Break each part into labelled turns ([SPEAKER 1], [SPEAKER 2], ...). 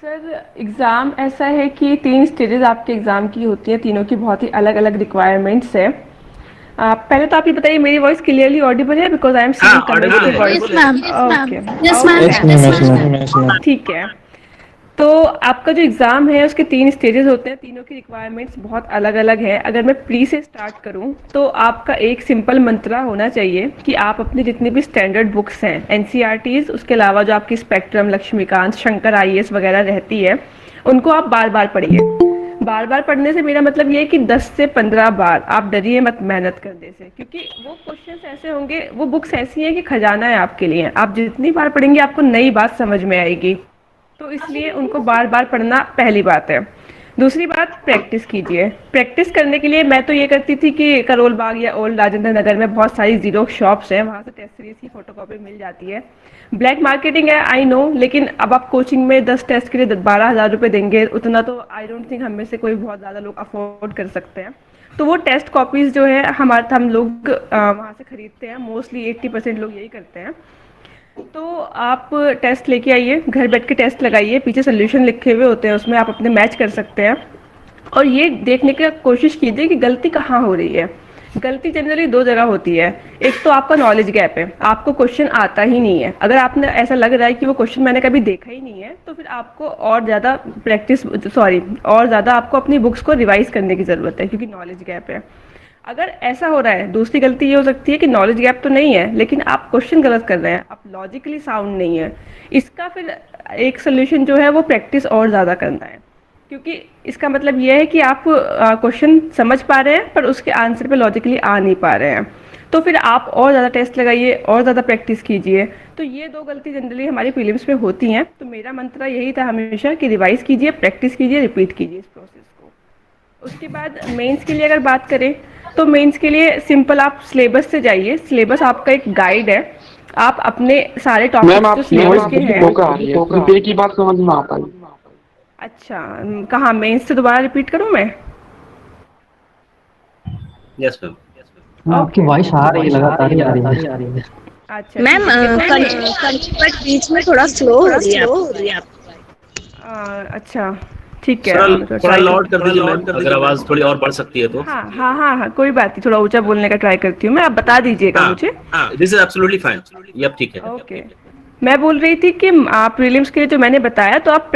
[SPEAKER 1] Sir exam ऐसा है कि 3 स्टेजेस आपके एग्ज़ाम की होती हैं, तीनों की बहुत ही अलग-अलग रिक्वायरमेंट्स है। आप पहले तो आप ये बताइए मेरी वॉइस क्लियरली ऑडिबल है बिकॉज़ आई एम सीइंग
[SPEAKER 2] हाँ, ऑडिबल
[SPEAKER 1] कन्वर्सेटिव
[SPEAKER 2] है।
[SPEAKER 1] Voice.
[SPEAKER 3] Yes ma'am.
[SPEAKER 1] Okay,
[SPEAKER 3] yes ma'am.
[SPEAKER 1] Okay,
[SPEAKER 4] yes ma'am, yes ma'am, yes ma'am.
[SPEAKER 1] ठीक है। तो आपका जो एग्ज़ाम है उसके 3 स्टेजेस होते हैं, तीनों की रिक्वायरमेंट्स बहुत अलग-अलग हैं। अगर मैं प्री से स्टार्ट करूँ तो आपका एक सिंपल मंत्रा होना चाहिए कि आप अपनी जितनी भी स्टैंडर्ड बुक्स हैं एनसीईआरटीज़, उसके अलावा जो आपकी स्पेक्ट्रम, लक्ष्मीकांत, शंकर आईएएस वगैरह रहती है, उनको आप बार-बार पढ़िए। बार-बार पढ़ने से मेरा मतलब ये है कि 10 से 15 बार, आप डरिए मत मेहनत करने से, क्योंकि वो क्वेश्चंस ऐसे होंगे, वो बुक्स ऐसी हैं कि खजाना है आपके लिए। आप जितनी बार पढ़ेंगे आपको नई बात समझ में आएगी, तो इसलिए उनको बार-बार पढ़ना पहली बात है। दूसरी बात, प्रैक्टिस कीजिए। प्रैक्टिस करने के लिए मैं तो ये करती थी कि करोल बाग या ओल्ड राजेंद्र नगर में बहुत सारी ज़ेरॉक्स शॉप्स हैं, वहाँ से टेस्ट सीरीज़ की फ़ोटोकॉपी मिल जाती है। ब्लैक मार्केटिंग है, आई नो, लेकिन अब आप कोचिंग में 10 टेस्ट के लिए 12,000 रुपये देंगे, उतना तो आई डोंट थिंक हम में से कोई बहुत ज़्यादा लोग अफोर्ड कर सकते हैं। तो वो टेस्ट कॉपीज़ जो है हम लोग वहाँ से खरीदते हैं, मोस्टली 80% लोग यही करते हैं। तो आप टेस्ट लेके आइए, घर बैठ के टेस्ट लगाइए, पीछे सोल्यूशन लिखे हुए होते हैं, उसमें आप अपने मैच कर सकते हैं। और ये देखने की कोशिश कीजिए कि गलती कहाँ हो रही है। गलती जनरली 2 जगह होती है। एक तो आपका नॉलेज गैप है, आपको क्वेश्चन आता ही नहीं है। अगर आपने ऐसा लग रहा है कि वो क्वेश्चन मैंने कभी देखा ही नहीं है, तो फिर आपको और ज़्यादा आपको अपनी बुक्स को रिवाइज करने की ज़रूरत है, क्योंकि नॉलेज गैप है। अगर ऐसा हो रहा है, दूसरी गलती ये हो सकती है कि नॉलेज गैप तो नहीं है, लेकिन आप क्वेश्चन गलत कर रहे हैं, आप लॉजिकली साउंड नहीं है। इसका फिर एक सोल्यूशन जो है वो प्रैक्टिस और ज़्यादा करना है, क्योंकि इसका मतलब ये है कि आप क्वेश्चन समझ पा रहे हैं पर उसके आंसर पे लॉजिकली आ नहीं पा रहे हैं। तो फिर आप और ज़्यादा टेस्ट लगाइए और ज़्यादा प्रैक्टिस कीजिए। तो ये 2 गलती जनरली हमारी प्रीलिम्स में होती हैं। तो मेरा मंत्र यही था हमेशा कि रिवाइज कीजिए, प्रैक्टिस कीजिए, रिपीट कीजिए इस प्रोसेस को। उसके बाद मेंस के लिए अगर बात करें, तो मेंस के लिए सिंपल आप सिलेबस से जाइए। सिलेबस आपका एक गाइड है, आप अपने सारे
[SPEAKER 4] मैम
[SPEAKER 1] टॉपिक्स जो
[SPEAKER 4] आपकी
[SPEAKER 1] सिलेबस
[SPEAKER 4] वॉइस
[SPEAKER 1] के हैं।
[SPEAKER 4] धोखा आ रही है, सिर्फ एक ही बात समझ में आ पाई।
[SPEAKER 1] अच्छा, कहाँ मेंस से दोबारा रिपीट करूँ मैं?
[SPEAKER 2] Yes ma'am.
[SPEAKER 4] आपकी वॉइस आ रही है, लगातार ही आ रही है।
[SPEAKER 1] अच्छा,
[SPEAKER 3] मैम
[SPEAKER 1] ठीक है, कोई नहीं।
[SPEAKER 3] बट बीच में थोड़ा स्लो हो रही है आप।
[SPEAKER 1] अच्छा, ठीक है,
[SPEAKER 2] थोड़ा
[SPEAKER 1] तो
[SPEAKER 2] थोड़ा
[SPEAKER 1] ट्राई
[SPEAKER 2] लाउड
[SPEAKER 1] कर।
[SPEAKER 2] कर दीजिए मैम, अगर आवाज थोड़ी और बढ़ सकती है तो।
[SPEAKER 1] हाँ हाँ हाँ हाँ, कोई बात नहीं, थोड़ा ऊंचा बोलने का ट्राई करती हूँ मैं, आप बता दीजिएगा
[SPEAKER 2] हाँ
[SPEAKER 1] मुझे।
[SPEAKER 2] हाँ, दिस इज एब्सोल्युटली फाइन। ये अब ठीक है।
[SPEAKER 1] ओके, मैं बोल रही थी कि आप प्रीलिम्स के लिए जो मैंने बताया, तो आप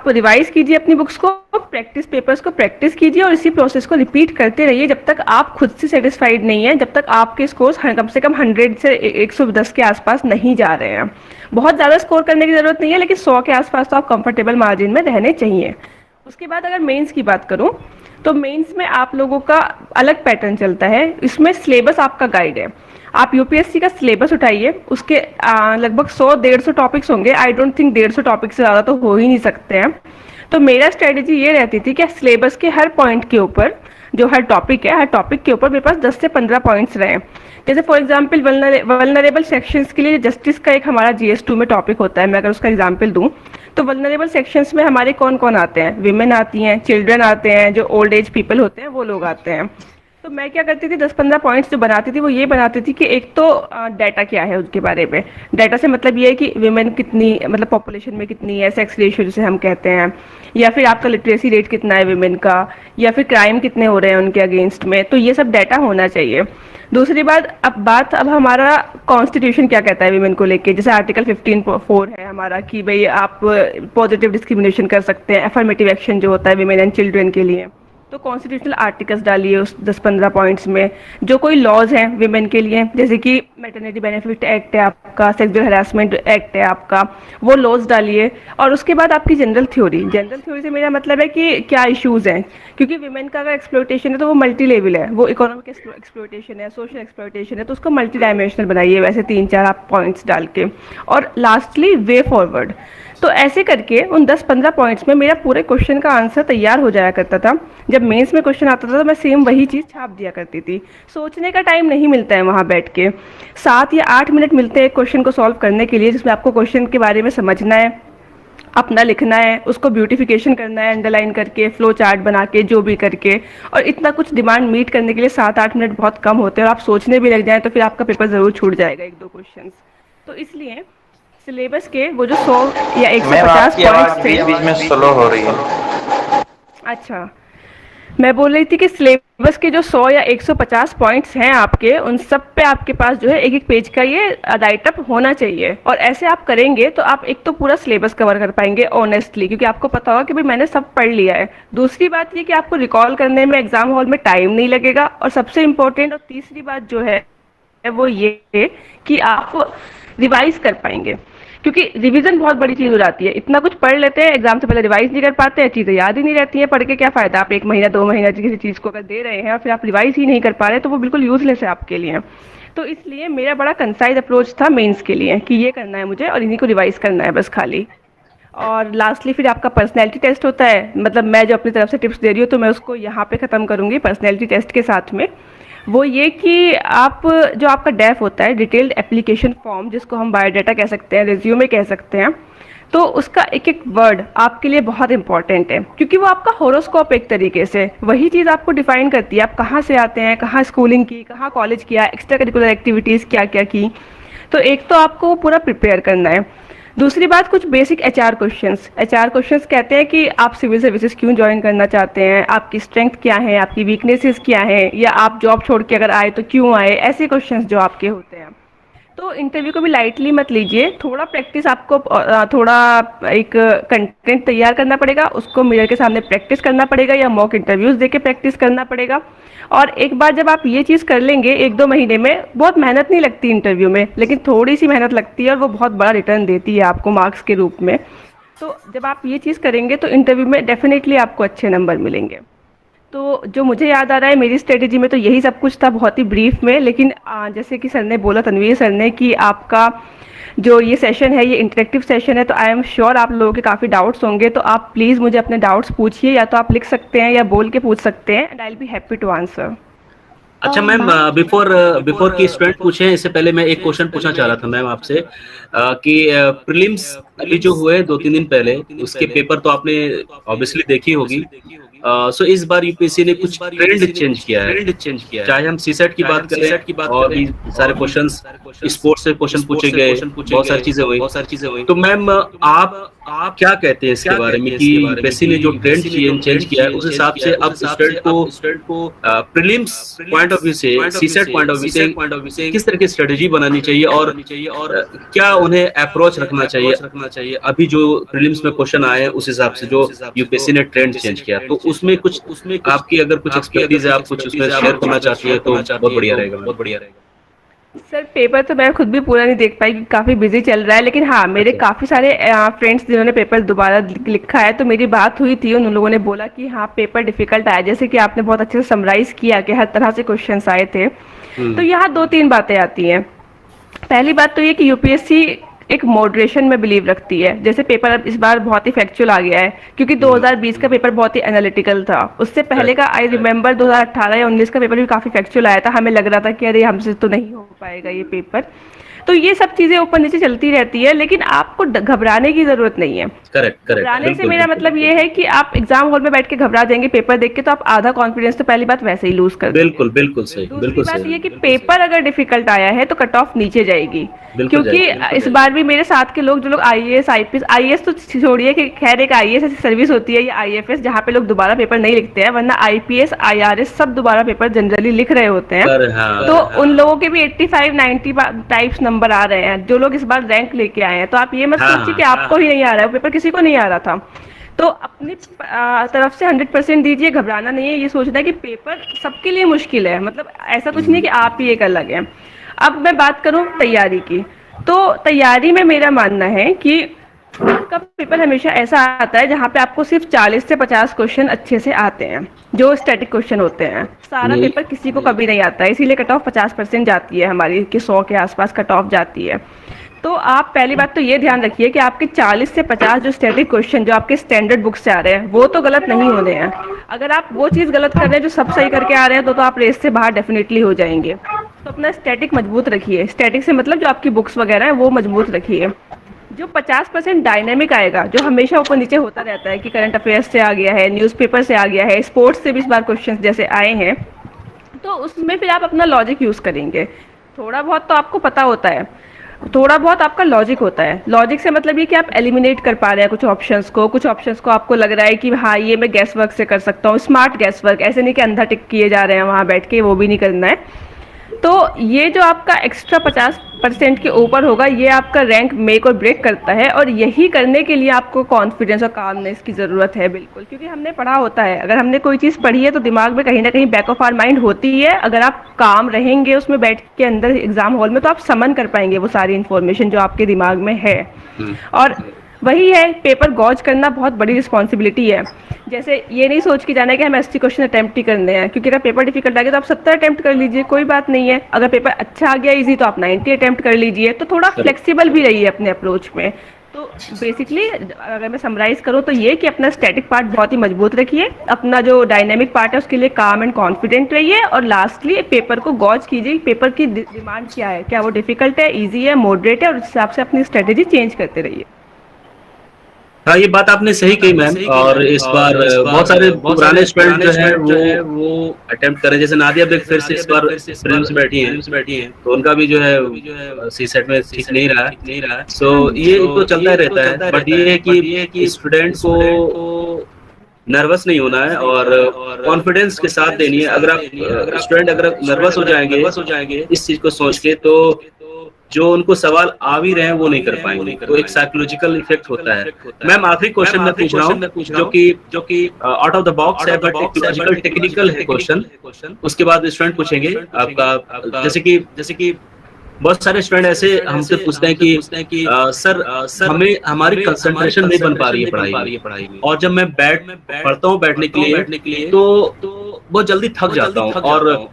[SPEAKER 1] रिवाइज कीजिए अपनी बुक्स को, प्रैक्टिस पेपर्स को प्रैक्टिस कीजिए, और इसी प्रोसेस को रिपीट करते रहिए जब तक आप खुद से सेटिस्फाइड नहीं है, जब तक आपके स्कोर्स कम से कम 100 से 110 के आसपास नहीं जा रहे हैं। बहुत ज़्यादा स्कोर करने की ज़रूरत नहीं है, लेकिन 100 के आसपास तो आप कंफर्टेबल मार्जिन में रहने चाहिए। उसके बाद अगर मेंस की बात करूं, तो मेंस में आप लोगों का अलग पैटर्न चलता है। इसमें सिलेबस आपका गाइड है। आप यूपीएससी का सिलेबस उठाइए, उसके लगभग 100-150 टॉपिक्स होंगे। आई डोंट थिंक 150 टॉपिक से ज़्यादा तो हो ही नहीं सकते हैं। तो मेरा स्ट्रेटेजी ये रहती थी कि सिलेबस के हर पॉइंट के ऊपर, जो हर टॉपिक है, हर टॉपिक के ऊपर मेरे पास 10 से 15 पॉइंट्स रहे। जैसे फॉर एग्जांपल वल्नरेबल सेक्शंस के लिए जस्टिस का एक हमारा जीएस2 में टॉपिक होता है। मैं अगर उसका एग्जांपल दूं, तो वल्नरेबल सेक्शंस में हमारे कौन कौन आते हैं? विमेन आती हैं, चिल्ड्रन आते हैं, जो ओल्ड एज पीपल होते हैं वो लोग आते हैं। तो मैं क्या करती थी, 10-15 पॉइंट्स जो बनाती थी वो ये बनाती थी कि एक तो डाटा क्या है उसके बारे में। डाटा से मतलब ये है कि विमेन कितनी, मतलब पॉपुलेशन में कितनी है, सेक्स रेशियो जिसे हम कहते हैं, या फिर आपका लिटरेसी रेट कितना है विमेन का, या फिर क्राइम कितने हो रहे हैं उनके अगेंस्ट में। तो ये सब डाटा होना चाहिए। दूसरी बात, अब हमारा कॉन्स्टिट्यूशन क्या कहता है विमेन को लेके। जैसे आर्टिकल 15(4) है हमारा कि भाई आप पॉजिटिव डिस्क्रिमिनेशन कर सकते हैं, अफर्मेटिव एक्शन जो होता है विमेन एंड चिल्ड्रन के लिए। तो कॉन्स्टिट्यूशनल आर्टिकल्स डालिए उस 10-15 पॉइंट्स में। जो कोई लॉज हैं विमेन के लिए, जैसे कि मैटरनिटी बेनिफिट एक्ट है आपका, सेक्सुअल हरासमेंट एक्ट है आपका, वो लॉज डालिए। और उसके बाद आपकी जनरल थ्योरी से मेरा मतलब है कि क्या इश्यूज हैं, क्योंकि विमेन का अगर एक्सप्लॉयटेशन है तो वो मल्टी लेवल है, वो इकोनॉमिक एक्सप्लॉयटेशन है, सोशल एक्सप्लॉयटेशन है, तो उसको मल्टी डायमेंशनल बनाइए वैसे 3-4 आप पॉइंट्स डाल के। और लास्टली वे फॉरवर्ड। तो ऐसे करके उन 10-15 पॉइंट्स में मेरा पूरे क्वेश्चन का आंसर तैयार हो जाया करता था। जब मेंस में क्वेश्चन आता था तो मैं सेम वही चीज़ छाप दिया करती थी। सोचने का टाइम नहीं मिलता है वहाँ बैठ के। 7 या 8 मिनट मिलते हैं क्वेश्चन को सॉल्व करने के लिए, जिसमें आपको क्वेश्चन के बारे में समझना है, अपना लिखना है, उसको ब्यूटिफिकेशन करना है, अंडरलाइन करके, फ्लो चार्ट बना के, जो भी करके। और इतना कुछ डिमांड मीट करने के लिए 7-8 मिनट बहुत कम होते हैं, और आप सोचने भी लग जाएं तो फिर आपका पेपर ज़रूर छूट जाएगा 1-2 क्वेश्चन। तो इसलिए सिलेबस के वो जो 100 या
[SPEAKER 5] मैम
[SPEAKER 1] 150
[SPEAKER 5] आपकी आवाज
[SPEAKER 1] पॉइंट्स
[SPEAKER 5] बीच बीच
[SPEAKER 1] थे।
[SPEAKER 5] में स्लो हो रही है।
[SPEAKER 1] अच्छा, मैं बोल रही थी कि सिलेबस के जो 100 या 150 पॉइंट्स हैं आपके, उन सब पे आपके पास जो है एक एक पेज का ये राइट अप होना चाहिए। और ऐसे आप करेंगे तो आप एक तो पूरा सिलेबस कवर कर पाएंगे ऑनेस्टली, क्योंकि आपको पता होगा कि भाई मैंने सब पढ़ लिया है। दूसरी बात ये कि आपको रिकॉल करने में एग्जाम हॉल में टाइम नहीं लगेगा। और सबसे इम्पोर्टेंट और तीसरी बात जो है वो ये कि आप रिवाइज कर पाएंगे, क्योंकि रिवीजन बहुत बड़ी चीज हो जाती है। इतना कुछ पढ़ लेते हैं, एग्जाम से पहले रिवाइज नहीं कर पाते हैं, चीजें याद ही नहीं रहती हैं। पढ़ के क्या फायदा, आप 1 महीना 2 महीना किसी चीज को अगर दे रहे हैं और फिर आप रिवाइज ही नहीं कर पा रहे तो वो बिल्कुल यूजलेस है आपके लिए। तो इसलिए मेरा बड़ा कंसाइज अप्रोच था मेंस के लिए कि ये करना है मुझे और इन्हीं को रिवाइज करना है बस खाली। और लास्टली फिर आपका पर्सनैलिटी टेस्ट होता है। मतलब मैं जो अपनी तरफ से टिप्स दे रही हूँ तो मैं उसको यहाँ पे ख़त्म करूँगी पर्सनैलिटी टेस्ट के साथ में। वो ये कि आप जो आपका डेफ होता है, डिटेल्ड एप्लीकेशन फॉर्म, जिसको हम बायोडाटा कह सकते हैं, रिज्यूमे कह सकते हैं, तो उसका एक एक वर्ड आपके लिए बहुत इंपॉर्टेंट है, क्योंकि वो आपका होरोस्कोप एक तरीके से वही चीज़ आपको डिफाइन करती है। आप कहाँ से आते हैं, कहाँ स्कूलिंग की, कहाँ कॉलेज किया, एक्स्ट्रा करिकुलर एक्टिविटीज़ क्या क्या की। तो एक तो आपको वो पूरा प्रिपेयर करना है। दूसरी बात, कुछ बेसिक एचआर क्वेश्चंस कहते हैं कि आप सिविल सर्विसेज क्यों ज्वाइन करना चाहते हैं, आपकी स्ट्रेंथ क्या है, आपकी वीकनेसेस क्या है, या आप जॉब छोड़ के अगर आए तो क्यों आए, ऐसे क्वेश्चंस जो आपके होते हैं। तो इंटरव्यू को भी लाइटली मत लीजिए। थोड़ा प्रैक्टिस आपको थोड़ा एक कंटेंट तैयार करना पड़ेगा, उसको मिरर के सामने प्रैक्टिस करना पड़ेगा या मॉक इंटरव्यूज देके प्रैक्टिस करना पड़ेगा। और एक बार जब आप ये चीज़ कर लेंगे 1-2 महीने में, बहुत मेहनत नहीं लगती इंटरव्यू में, लेकिन थोड़ी सी मेहनत लगती है और वो बहुत बड़ा रिटर्न देती है आपको मार्क्स के रूप में। तो जब आप ये चीज़ करेंगे तो इंटरव्यू में डेफिनेटली आपको अच्छे नंबर मिलेंगे। तो जो मुझे याद आ रहा है मेरी स्ट्रेटेजी में तो यही सब कुछ था, बहुत ही ब्रीफ में। लेकिन जैसे कि सर ने बोला, तनवीर सर ने, कि आपका जो ये सेशन है ये इंटरेक्टिव सेशन है, तो आई एम श्योर आप लोगों के काफ़ी डाउट्स होंगे। तो आप प्लीज़ मुझे अपने डाउट्स पूछिए, या तो आप लिख सकते हैं या बोल के पूछ सकते हैं, and I will be happy to answer.
[SPEAKER 2] अच्छा मैम, बिफोर बिफोर की स्टूडेंट पूछे इससे पहले मैं एक क्वेश्चन पूछना चाह रहा था मैम आपसे, कि प्रीलिम्स अभी जो हुए 2-3 दिन पहले, उसके पेपर तो आपने ऑब्वियसली देखी होगी। सो इस बार यूपीएससी ने कुछ ट्रेंड चेंज किया है। चाहे हम सीसेट की बात करें, और भी सारे क्वेश्चंस, स्पोर्ट्स से क्वेश्चन पूछे गए, बहुत सारी चीजें हुई। तो मैम आप क्या कहते हैं इसके बारे में कि यूपीएससी ने जो ट्रेंड चेंज किया है उस हिसाब से अब स्टूडेंट को प्रीलिम्स पॉइंट ऑफ व्यू से, सीसेट पॉइंट ऑफ व्यू से किस तरह की स्ट्रेटेजी बनानी चाहिए, और क्या उन्हें अप्रोच रखना चाहिए अभी जो प्रीलिम्स में क्वेश्चन आए हैं उस हिसाब से जो यूपीएससी ने ट्रेंड चेंज किया। तो उसमें कुछ आपकी अगर कुछ एक्सपर्टीज है, आप कुछ उसमें शेयर करना चाहती है तो बहुत बढ़िया रहेगा।
[SPEAKER 1] सर पेपर तो मैं खुद भी पूरा नहीं देख पाई क्योंकि काफ़ी बिजी चल रहा है, लेकिन हाँ मेरे काफ़ी सारे फ्रेंड्स जिन्होंने पेपर दोबारा लिखा है, तो मेरी बात हुई थी, उन लोगों ने बोला कि हाँ पेपर डिफिकल्ट आया, जैसे कि आपने बहुत अच्छे से समराइज किया कि हर तरह से क्वेश्चंस आए थे। तो यहाँ 2-3 बातें आती हैं। पहली बात तो ये कि यूपीएससी एक मॉडरेशन में बिलीव रखती है। जैसे पेपर अब इस बार बहुत ही फैक्चुअल आ गया है, क्योंकि 2020 का पेपर बहुत ही एनालिटिकल था। उससे पहले का आई रिमेम्बर 2018 या 19 का पेपर भी काफ़ी फैक्चुअल आया था। हमें लग रहा था कि अरे हमसे तो नहीं हो पाएगा ये पेपर। तो ये सब चीज़ें ऊपर नीचे चलती रहती है, लेकिन आपको घबराने की ज़रूरत नहीं है।
[SPEAKER 2] करेक्ट।
[SPEAKER 1] घबराने से मेरा मतलब ये है कि आप एग्जाम हॉल में बैठ के घबरा जाएंगे पेपर देख के, तो आप आधा कॉन्फिडेंस तो पहली बात वैसे ही लूज कर देंगे।
[SPEAKER 2] बिल्कुल सही।
[SPEAKER 1] दूसरी बात ये कि पेपर अगर डिफिकल्ट आया है तो कट ऑफ नीचे जाएगी, क्योंकि इस बार भी मेरे साथ के लोग, जो लोग आईएएस आईपीएस तो छोड़िए कि खैर एक आईएएस ऐसी सर्विस होती है, या आईएफएस, जहाँ पे लोग दोबारा पेपर नहीं लिखते हैं, वरना आईपीएस आईआरएस सब दोबारा पेपर जनरली लिख रहे होते हैं। तो उन लोगों के भी 85-90 टाइप्स नंबर आ रहे हैं, जो लोग इस बार रैंक लेके आए हैं। तो आप ये मत सोचिए कि आपको ही नहीं आ रहा है, वो पेपर किसी को नहीं आ रहा था। तो अपनी तरफ से 100% दीजिए, घबराना नहीं है। ये सोचना है कि पेपर सबके लिए मुश्किल है, मतलब ऐसा कुछ नहीं कि आप ही एक अलग है। अब मैं बात करूं तैयारी की, तो तैयारी में मेरा मानना है कि आपका पेपर हमेशा ऐसा आता है जहां पे आपको सिर्फ 40 से 50 क्वेश्चन अच्छे से आते हैं, जो स्टैटिक क्वेश्चन होते हैं। सारा पेपर किसी को कभी नहीं आता है, इसीलिए कट ऑफ 50% जाती है हमारी, कि 100 के आसपास कट ऑफ जाती है। तो आप पहली बात तो ये ध्यान रखिए कि आपके 40 से 50 जो स्टैटिक क्वेश्चन जो आपके स्टैंडर्ड बुक से आ रहे हैं वो तो गलत नहीं होने हैं। अगर आप वो चीज़ गलत कर रहे हैं जो सब सही करके आ रहे हैं, तो आप रेस से बाहर डेफिनेटली हो जाएंगे। तो अपना स्टैटिक मजबूत रखिए। स्टैटिक से मतलब जो आपकी बुक्स वगैरह है वो मजबूत रखिए। जो 50% डायनेमिक आएगा, जो हमेशा ऊपर नीचे होता रहता है कि करंट अफेयर्स से आ गया है, न्यूज़पेपर से आ गया है, स्पोर्ट्स से भी इस बार क्वेश्चन जैसे आए हैं, तो उसमें फिर आप अपना लॉजिक यूज़ करेंगे। थोड़ा बहुत तो आपको पता होता है। थोड़ा बहुत आपका लॉजिक होता है। लॉजिक से मतलब ये कि आप एलिमिनेट कर पा रहे हैं कुछ ऑप्शंस को आपको लग रहा है कि हाँ ये मैं गैस वर्क से कर सकता हूँ, स्मार्ट गैस वर्क, ऐसे नहीं कि अंधा टिक किए जा रहे हैं वहाँ बैठ के, वो भी नहीं करना है। तो ये जो आपका एक्स्ट्रा 50% के ऊपर होगा, ये आपका रैंक मेक और ब्रेक करता है, और यही करने के लिए आपको कॉन्फिडेंस और कामनेस की ज़रूरत है बिल्कुल, क्योंकि हमने पढ़ा होता है, अगर हमने कोई चीज़ पढ़ी है तो दिमाग में कहीं ना कहीं बैक ऑफ आवर माइंड होती है। अगर आप काम रहेंगे उसमें बैठ के अंदर एग्जाम हॉल में, तो आप समन कर पाएंगे वो सारी इन्फॉर्मेशन जो आपके दिमाग में है। और वही है, पेपर गॉज करना बहुत बड़ी रिस्पॉन्सिबिलिटी है। जैसे ये नहीं सोच के जाना है कि हमें 80 क्वेश्चन अटेम्प्ट ही करने हैं, क्योंकि अगर पेपर डिफिकल्ट आ गया तो आप 70 अटेम्प्ट कर लीजिए, कोई बात नहीं है। अगर पेपर अच्छा आ गया इजी तो आप 90 अटेम्प्ट कर लीजिए। तो थोड़ा फ्लेक्सिबल भी रहिए अपने अप्रोच में। तो बेसिकली अगर मैं समराइज करूँ तो ये कि अपना स्टैटिक पार्ट बहुत ही मजबूत रखिए, अपना जो डायनेमिक पार्ट है उसके लिए काम एंड कॉन्फिडेंट रहिए, और लास्टली पेपर को गॉज कीजिए। पेपर की डिमांड क्या है, क्या वो डिफिकल्ट है, ईजी है, मॉडरेट है, और उस हिसाब से अपनी स्ट्रेटेजी चेंज करते रहिए।
[SPEAKER 2] हाँ, ये बात आपने सही कही मैम। और इस बार बहुत सारे पुराने स्टूडेंट जो है वो अटेम्प्ट करें, जैसे नादिया बेग फिर से इस बार प्रीलिम्स में बैठी हैं, तो उनका भी जो है सी सेट में ठीक नहीं रहा। सो ये तो चलता ही रहता है, बट ये है कि स्टूडेंट को नर्वस नहीं होना है और कॉन्फिडेंस के साथ देनी है। अगर आप स्टूडेंट अगर नर्वस हो जाएंगे इस चीज को सोच के, तो जो उनको सवाल आ भी रहे हैं वो नहीं कर पाएंगे, तो एक साइकोलॉजिकल इफेक्ट होता है। मैम आखिरी क्वेश्चन मैं पूछ रहा हूँ जो कि आउट ऑफ द बॉक्स है, बट एक लॉजिकल टेक्निकल है क्वेश्चन, उसके बाद स्टूडेंट पूछेंगे आपका। जैसे कि बहुत सारे स्टूडेंट ऐसे हमसे पूछते हैं कि सर हमें हमारी कंसंट्रेशन नहीं बन पा रही है पढ़ाई में, और जब मैं पढ़ता हूँ बैठने के लिए तो बहुत जल्दी थक जाता हूँ,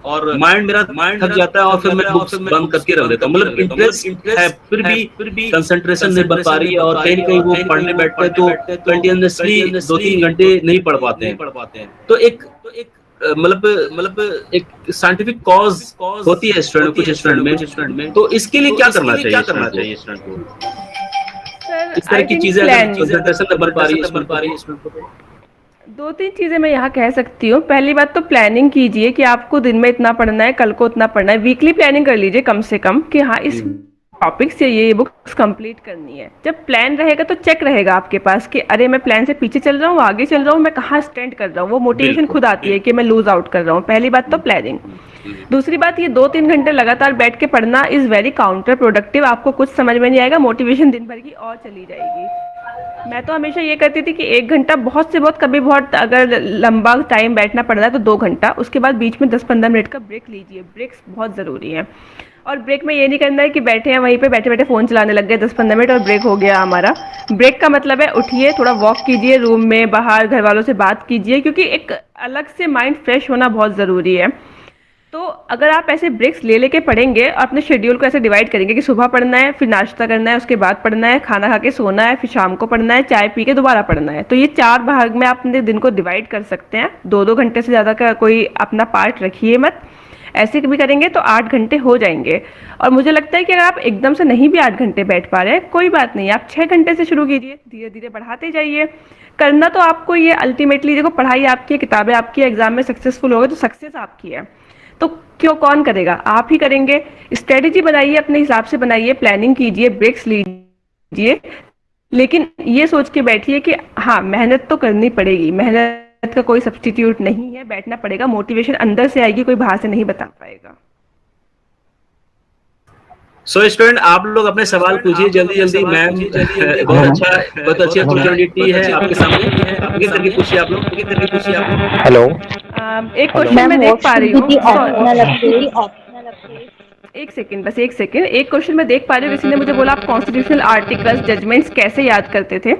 [SPEAKER 2] और माइंड मेरा थक जाता है, और फिर मैं बुक्स बंद करके रख देता हूँ। मतलब इंटरेस्ट है फिर भी कंसंट्रेशन नहीं बन पा रही है, और कहीं ना कहीं वो पढ़ने बैठते हैं तो कंटिन्यूअसली 2-3 घंटे नहीं पढ़ पाते हैं। तो एक मतलब एक साइंटिफिक कॉज होती है कुछ स्टूडेंट में, तो इसके लिए क्या करना चाहिए स्टूडेंट को?
[SPEAKER 1] सर
[SPEAKER 2] इस तरह की चीजें अगर कंसंट्रेशन नहीं बन पा रही है स्टूडेंट को,
[SPEAKER 1] 2-3 चीजें मैं यहाँ कह सकती हूँ। पहली बात तो प्लानिंग कीजिए कि आपको दिन में इतना पढ़ना है, कल को उतना पढ़ना है। वीकली प्लानिंग कर लीजिए कम से कम कि हाँ इस टॉपिक से ये बुक्स कंप्लीट करनी है। जब प्लान रहेगा तो चेक रहेगा आपके पास कि अरे मैं प्लान से पीछे चल रहा हूँ, आगे चल रहा हूँ, मैं कहाँ स्टैंड कर रहा हूँ। वो मोटिवेशन खुद आती है कि मैं लूज आउट कर रहा हूँ। पहली बात तो प्लानिंग। दूसरी बात, ये 2-3 घंटे लगातार बैठ के पढ़ना इज वेरी काउंटर प्रोडक्टिव। आपको कुछ समझ में नहीं आएगा, मोटिवेशन दिन भर की और चली जाएगी। मैं तो हमेशा ये करती थी कि 1 घंटा बहुत से बहुत, कभी बहुत अगर लंबा टाइम बैठना पड़ रहा है तो 2 घंटा, उसके बाद बीच में 10-15 मिनट का ब्रेक लीजिए। ब्रेक्स बहुत ज़रूरी है। और ब्रेक में ये नहीं करना है कि बैठे हैं वहीं पे बैठे बैठे फ़ोन चलाने लग गए 10-15 मिनट और ब्रेक हो गया हमारा। ब्रेक का मतलब है उठिए, थोड़ा वॉक कीजिए, रूम में बाहर घर वालों से बात कीजिए, क्योंकि एक अलग से माइंड फ्रेश होना बहुत ज़रूरी है। तो अगर आप ऐसे ब्रेक्स ले लेके पढ़ेंगे और अपने शेड्यूल को ऐसे डिवाइड करेंगे कि सुबह पढ़ना है, फिर नाश्ता करना है, उसके बाद पढ़ना है, खाना खा के सोना है, फिर शाम को पढ़ना है, चाय पी के दोबारा पढ़ना है, तो ये 4 भाग में आप अपने दिन को डिवाइड कर सकते हैं। 2-2 घंटे से ज़्यादा का कोई अपना पार्ट रखिए मत। ऐसे भी करेंगे तो 8 घंटे हो जाएंगे। और मुझे लगता है कि अगर आप एकदम से नहीं भी 8 घंटे बैठ पा रहे हैं, कोई बात नहीं, आप 6 घंटे से शुरू कीजिए, धीरे धीरे बढ़ाते जाइए। करना तो आपको ये अल्टीमेटली, देखो पढ़ाई आपकी है, किताबें आपकी है, एग्जाम में सक्सेसफुल होगा तो सक्सेस आपकी है, तो क्यों कौन करेगा, आप ही करेंगे। स्ट्रेटेजी बनाइए, अपने हिसाब से बनाइए, प्लानिंग कीजिए, ब्रेक्स लीजिए, लेकिन ये सोच के बैठिए कि हाँ मेहनत तो करनी पड़ेगी, मेहनत का कोई सब्स्टिट्यूट नहीं है, बैठना पड़ेगा, मोटिवेशन अंदर से आएगी, कोई बाहर से नहीं बता पाएगा।
[SPEAKER 2] सो स्टूडेंट आप लोग अपने सवाल पूछिए जल्दी। मैम बहुत अच्छी अपॉर्चुनिटी है आपके सामने, आगे करके पूछिए आप लोग।
[SPEAKER 5] हेलो,
[SPEAKER 1] एक क्वेश्चन मैं देख पा रही हूँ, एक सेकंड, बस एक सेकंड। एक क्वेश्चन मैं देख पा रही हूँ, किसी ने मुझे बोला आप कॉन्स्टिट्यूशनल आर्टिकल्स, जजमेंट्स कैसे याद करते थे।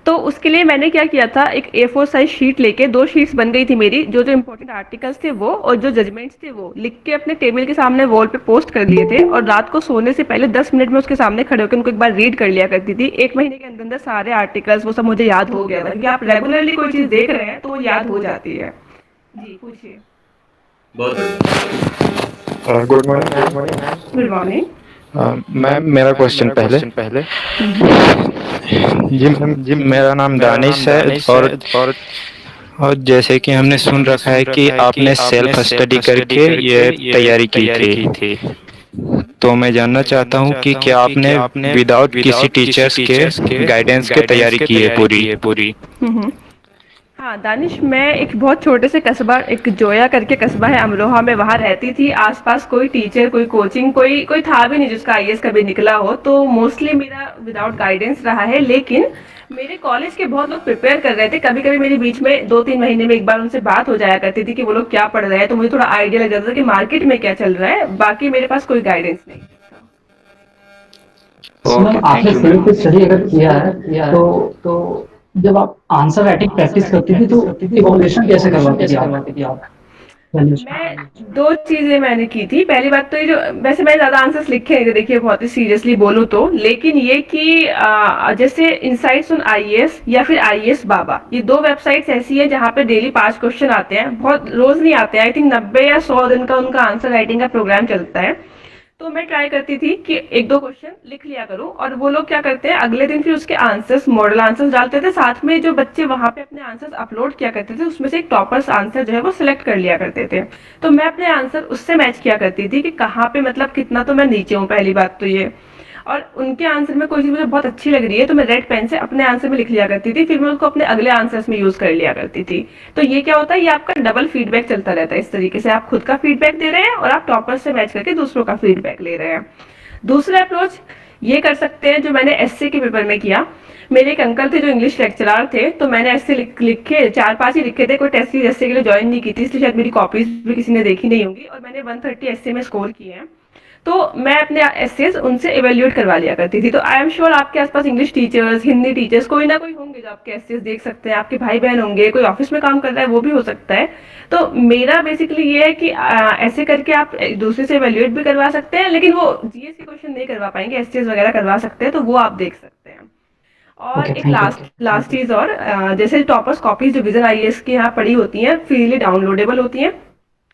[SPEAKER 1] तो उसके लिए मैंने क्या किया था, एक A4 साइज शीट लेके, 2 शीट्स बन गई थी मेरी, जो इंपॉर्टेंट आर्टिकल्स थे वो और जो जजमेंट्स थे वो लिख के अपने टेबल के सामने वॉल पे पोस्ट कर लिए थे, और रात को सोने से पहले 10 मिनट में उसके सामने खड़े होकर उनको एक बार रीड कर लिया करती थी। 1 महीने के अंदर सारे आर्टिकल्स वो सब मुझे याद हो गया था, क्योंकि आप रेगुलरली कोई चीज देख रहे हैं तो वो याद हो जाती है। जी पूछिए।
[SPEAKER 5] Good morning.
[SPEAKER 1] Good morning
[SPEAKER 5] ma'am, मेरा क्वेश्चन पहले। जी मेरा नाम दानिश है, और जैसे कि हमने सुन रखा है कि आपने सेल्फ स्टडी करके ये तैयारी की थी, तो मैं जानना चाहता हूँ कि क्या आपने विदाउट किसी टीचर्स के गाइडेंस के तैयारी की है पूरी।
[SPEAKER 1] हम्म। हाँ दानिश, मैं एक बहुत छोटे से कस्बा, एक जोया करके कस्बा है अमरोहा में, वहाँ रहती थी। आसपास कोई टीचर, कोई कोचिंग, कोई कोई था भी नहीं जिसका आईएएस कभी निकला हो, तो मोस्टली मेरा विदाउट गाइडेंस रहा है। लेकिन मेरे कॉलेज के बहुत लोग प्रिपेयर कर रहे थे। कभी कभी मेरे बीच में 2-3 महीने में एक बार उनसे बात हो जाया करती थी कि वो लोग क्या पढ़ रहे हैं, तो मुझे थोड़ा आइडिया लग जाता था कि मार्केट में क्या चल रहा है। बाकी मेरे पास कोई गाइडेंस नहीं।
[SPEAKER 4] मैम आपने सेल्फ स्टडी अगर किया है तो जब आप आंसर राइटिंग प्रैक्टिस करती थी तो इवोल्यूशन कैसे करवाती थी आप?
[SPEAKER 1] मैं 2 चीज़ें मैंने की थी। पहली बात तो ये जो, वैसे मैंने ज़्यादा आंसर्स लिखे नहीं थे देखिए, बहुत ही सीरियसली बोलूँ तो, लेकिन ये कि जैसे इनसाइट्स ऑन आईएएस या फिर आईएएस बाबा, ये 2 वेबसाइट्स ऐसी हैं जहाँ पे डेली 5 क्वेश्चन आते हैं। बहुत रोज़ नहीं आते हैं, आई थिंक 90 या 100 दिन का उनका आंसर राइटिंग का प्रोग्राम चलता है। तो मैं ट्राई करती थी कि 1-2 क्वेश्चन लिख लिया करूं, और वो लोग क्या करते हैं अगले दिन फिर उसके आंसर्स, मॉडल आंसर्स डालते थे। साथ में जो बच्चे वहां पे अपने आंसर्स अपलोड किया करते थे, उसमें से एक टॉपर्स आंसर जो है वो सिलेक्ट कर लिया करते थे। तो मैं अपने आंसर उससे मैच किया करती थी कि कहाँ पे मतलब कितना तो मैं नीचे हूँ, पहली बात तो ये। और उनके आंसर में कोई चीज़ मुझे बहुत अच्छी लग रही है तो मैं रेड पेन से अपने आंसर में लिख लिया करती थी, फिर मैं उसको अपने अगले आंसर्स में यूज़ कर लिया करती थी। तो ये क्या होता है, ये आपका डबल फीडबैक चलता रहता है। इस तरीके से आप खुद का फीडबैक दे रहे हैं और आप टॉपर से मैच करके दूसरों का फीडबैक ले रहे हैं। दूसरा अप्रोच ये कर सकते हैं जो मैंने एसए के पेपर में किया। मेरे एक अंकल थे जो इंग्लिश लेक्चरर थे, तो मैंने एसए लिखे 4-5 ही लिखे थे, कोई टेस्ट सीरीज एसए के लिए ज्वाइन नहीं की थी, इसलिए शायद मेरी कॉपीज भी किसी ने देखी नहीं होंगी, और मैंने 130 एसए में स्कोर किए हैं। तो मैं अपने एसेस उनसे इवेल्युएट करवा लिया करती थी। तो आई एम श्योर आपके आसपास इंग्लिश टीचर्स, हिंदी टीचर्स कोई ना कोई होंगे जो आपके एसेस देख सकते हैं। आपके भाई बहन होंगे, कोई ऑफिस में काम कर रहा है वो भी हो सकता है। तो मेरा बेसिकली ये है कि ऐसे करके आप एक दूसरे से इवेल्युएट भी करवा सकते हैं, लेकिन वो जीएस के क्वेश्चन नहीं करवा पाएंगे, एसेस वगैरह करवा सकते हैं, तो वो आप देख सकते हैं। और
[SPEAKER 4] ओके,
[SPEAKER 1] एक
[SPEAKER 4] थैंक यू।
[SPEAKER 1] लास्ट चीज और, जैसे टॉपर्स कॉपीज जो विजन आईएएस की यहाँ पड़ी होती हैं, फ्रीली डाउनलोडेबल होती हैं।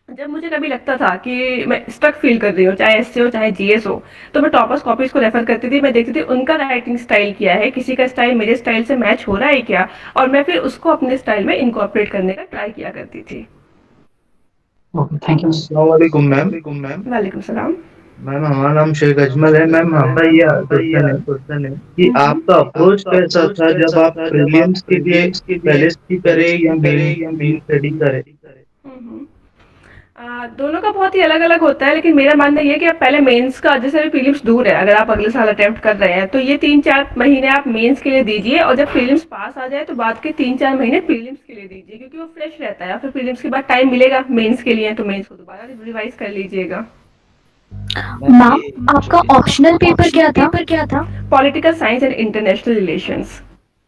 [SPEAKER 1] जब मुझे कभी लगता था कि मैं स्टक फील कर रही हूँ, चाहे एसए हो चाहे जीएस हो, तो मैं टॉपर्स कॉपीज को रेफर करती थी। मैं देखती थी उनका राइटिंग स्टाइल क्या है, किसी का स्टाइल मेरे स्टाइल से मैच हो रहा है क्या, और मैं फिर उसको अपने स्टाइल में इनकॉर्पोरेट करने का ट्राई किया करती थी।
[SPEAKER 4] Okay, thank you.
[SPEAKER 6] अस्सलामुअलैकुम मैम।
[SPEAKER 1] वालेकुम सलाम।
[SPEAKER 6] मैम हमारा नाम शेख अजमल है। मैम हमारा ये क्वेश्चन है कि आपका अप्रोच कैसा था जब आप प्रीलिम्स के लिए पहले स्टडी करे या मेन स्टडी करे?
[SPEAKER 1] हम्म। दोनों का बहुत ही अलग अलग होता है, लेकिन मेरा मानना ये है कि आप पहले मेंस का, जैसे अभी प्रीलिम्स दूर है, अगर आप अगले साल अटेम्प्ट कर रहे हैं तो ये 3-4 महीने आप मेंस के लिए दीजिए, और जब प्रीलिम्स पास आ जाए तो बाद के 3-4 महीने प्रीलिम्स के लिए दीजिए, क्योंकि वो फ्रेश रहता है। फिर प्रीलिम्स के बाद टाइम मिलेगा मेंस के लिए, तो मेंस को दोबारा रिवाइज कर लीजिएगा।
[SPEAKER 7] मैम आपका ऑप्शनल पेपर क्या था?
[SPEAKER 1] Political science and international relations.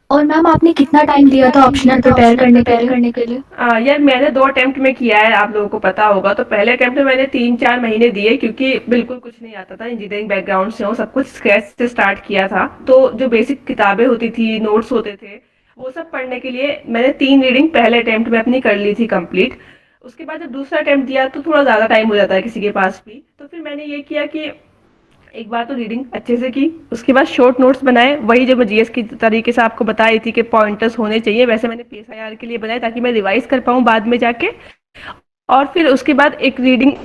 [SPEAKER 7] और मैम आपने कितना टाइम दिया था ऑप्शनल प्रिपेयर करने के लिए?
[SPEAKER 1] यार मैंने 2 अटेम्प्ट में किया है, आप लोगों को पता होगा। तो पहले अटेम्प्ट में मैंने 3-4 महीने दिए, क्योंकि बिल्कुल कुछ नहीं आता था, इंजीनियरिंग बैकग्राउंड से हूँ, सब कुछ स्क्रैच से स्टार्ट किया था। तो जो बेसिक किताबें होती थी, नोट्स होते थे, वो सब पढ़ने के लिए मैंने 3 रीडिंग पहले अटेम्प्ट में अपनी कर ली थी कंप्लीट। उसके बाद जब दूसरा अटेम्प्ट दिया तो थोड़ा ज़्यादा टाइम हो जाता है किसी के पास भी, तो फिर मैंने ये किया कि एक बार तो रीडिंग अच्छे से की, उसके बाद शॉर्ट नोट्स बनाए, वही जो मैं जीएस की तरीके से आपको बताई थी कि पॉइंटर्स होने चाहिए, वैसे मैंने पीएसआईआर के लिए बनाए ताकि मैं रिवाइज कर पाऊँ बाद में जाके। और फिर उसके बाद एक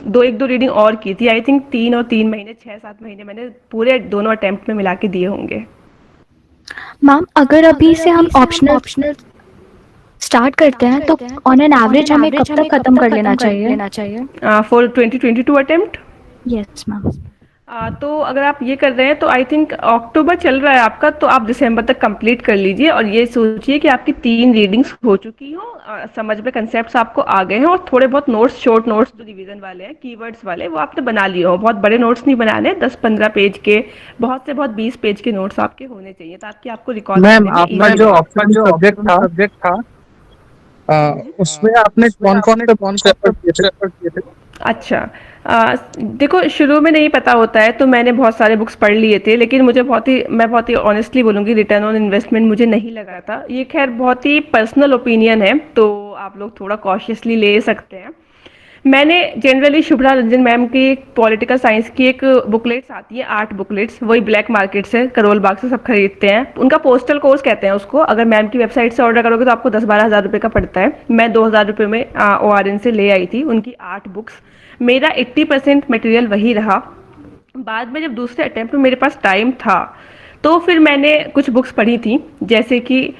[SPEAKER 1] दो रीडिंग और की थी। आई थिंक 3 और 3 महीने, 6-7 महीने मैंने पूरे दोनों अटेम्प्ट में मिला के दिए होंगे।
[SPEAKER 7] मैम अगर अभी से हम ऑप्शनल स्टार्ट करते हैं तो ऑन एन एवरेज हमें कब तक खत्म कर लेना चाहिए?
[SPEAKER 1] For 2022 attempt.
[SPEAKER 7] Yes ma'am.
[SPEAKER 1] तो अगर आप ये कर रहे हैं तो आई थिंक अक्टूबर चल रहा है आपका, तो आप दिसंबर तक कंप्लीट कर लीजिए, और ये सोचिए कि आपकी 3 रीडिंग्स हो चुकी हो, समझ में कंसेप्ट्स आपको आ गए हैं, और थोड़े बहुत नोट्स, शॉर्ट नोट्स जो रिवीजन वाले हैं, कीवर्ड्स वाले, वो आपने बना लिए हो। बहुत बड़े नोट्स नहीं बनाने, 10-15 पेज के, बहुत से बहुत 20 पेज के नोट्स आपके होने चाहिए, ताकि आपको रिकॉल करने
[SPEAKER 6] मैम
[SPEAKER 1] में
[SPEAKER 6] आपका
[SPEAKER 1] easy
[SPEAKER 6] जो
[SPEAKER 1] हो।
[SPEAKER 6] ऑप्शन सब्जेक्ट था उसमें आपने कौन से पेपर किए थे?
[SPEAKER 1] अच्छा, देखो शुरू में नहीं पता होता है, तो मैंने बहुत सारे बुक्स पढ़ लिए थे, लेकिन मैं बहुत ही ऑनेस्टली बोलूँगी, रिटर्न ऑन इन्वेस्टमेंट मुझे नहीं लगा था। ये खैर बहुत ही पर्सनल ओपिनियन है, तो आप लोग थोड़ा कॉशियसली ले सकते हैं। मैंने जनरली शुभ्रा रंजन मैम की एक पॉलिटिकल साइंस की एक बुकलेट्स आती है, 8 बुकलेट्स, वही ब्लैक मार्केट से, करोल बाग से सब खरीदते हैं। उनका पोस्टल कोर्स कहते हैं उसको। अगर मैम की वेबसाइट से ऑर्डर करोगे तो आपको 10-12 हज़ार रुपये का पड़ता है। मैं 2,000 रुपये में ORN से ले आई थी उनकी 8 बुक्स। मेरा 80% मटेरियल वही रहा, बाद में जब दूसरे अटेम्प्ट में मेरे पास टाइम था, तो फिर मैंने कुछ बुक्स पढ़ी थी, जैसे कि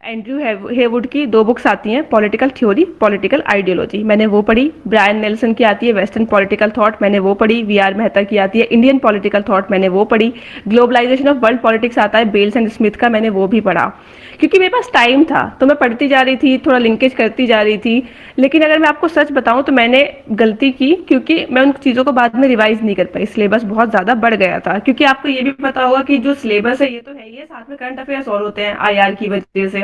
[SPEAKER 1] एंड्रयू हेवुड की 2 बुक्स आती हैं, पॉलिटिकल थ्योरी, पॉलिटिकल आइडियोलॉजी, मैंने वो पढ़ी। ब्रायन नेल्सन की आती है वेस्टर्न पॉलिटिकल थॉट, मैंने वो पढ़ी। वी.आर. मेहता की आती है इंडियन पॉलिटिकल थॉट, मैंने वो पढ़ी। ग्लोबलाइजेशन ऑफ वर्ल्ड पॉलिटिक्स आता है बेल्स एंड स्मिथ का, मैंने वो भी पढ़ा। क्योंकि मेरे पास टाइम था तो मैं पढ़ती जा रही थी, थोड़ा लिंकेज करती जा रही थी। लेकिन अगर मैं आपको सच बताऊं तो मैंने गलती की, क्योंकि मैं उन चीज़ों को बाद में रिवाइज नहीं कर पाई, सिलेबस बहुत ज़्यादा बढ़ गया था। क्योंकि आपको ये भी पता होगा कि जो सिलेबस है ये तो है ही है, साथ में करंट अफेयर्स और होते हैं आईआर की वजह से।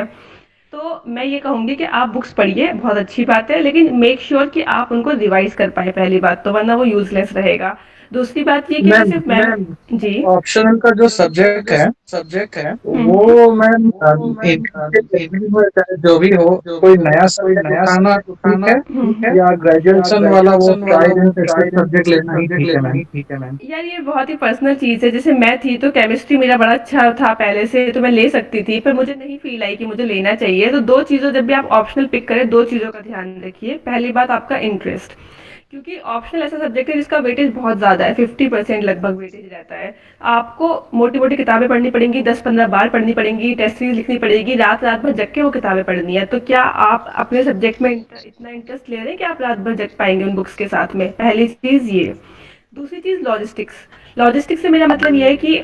[SPEAKER 1] तो मैं ये कहूंगी कि आप बुक्स पढ़िए, बहुत अच्छी बात है, लेकिन मेक श्योर कि आप उनको रिवाइज कर पाए, पहली बात तो, वरना वो यूजलेस रहेगा। दूसरी बात ये कि मैं
[SPEAKER 6] मैम
[SPEAKER 1] सिर्फ मैम जी
[SPEAKER 6] ऑप्शनल का जो सब्जेक्ट है वो मैम एक जो भी हो, कोई नया सब्जेक्ट उठाना ठीक है, या ग्रेजुएशन वाला वो ट्राइड एंड टेस्टेड सब्जेक्ट लेना ही ठीक है मैम?
[SPEAKER 1] यार ये बहुत ही पर्सनल चीज़ है। जैसे मैं थी तो केमिस्ट्री मेरा बड़ा अच्छा था पहले से, तो मैं ले सकती थी, पर मुझे नहीं फील आई कि मुझे लेना चाहिए। तो 2 चीज़ों, जब भी आप ऑप्शनल पिक करें, 2 चीज़ों का ध्यान रखिए। पहली बात आपका इंटरेस्ट, क्योंकि ऑप्शनल ऐसा सब्जेक्ट है जिसका वेटेज बहुत ज़्यादा है, 50% लगभग वेटेज रहता है। आपको मोटी मोटी किताबें पढ़नी पड़ेंगी, 10-15 बार पढ़नी पड़ेंगी, टेस्ट सीरीज लिखनी पड़ेगी, रात रात भर जग के वो किताबें पढ़नी है। तो क्या आप अपने सब्जेक्ट में इतना इंटरेस्ट ले रहे हैं कि आप रात भर जग पाएंगे उन बुक्स के साथ में? पहली चीज़ ये। दूसरी चीज़ लॉजिस्टिक्स। लॉजिस्टिक्स से मेरा मतलब ये है कि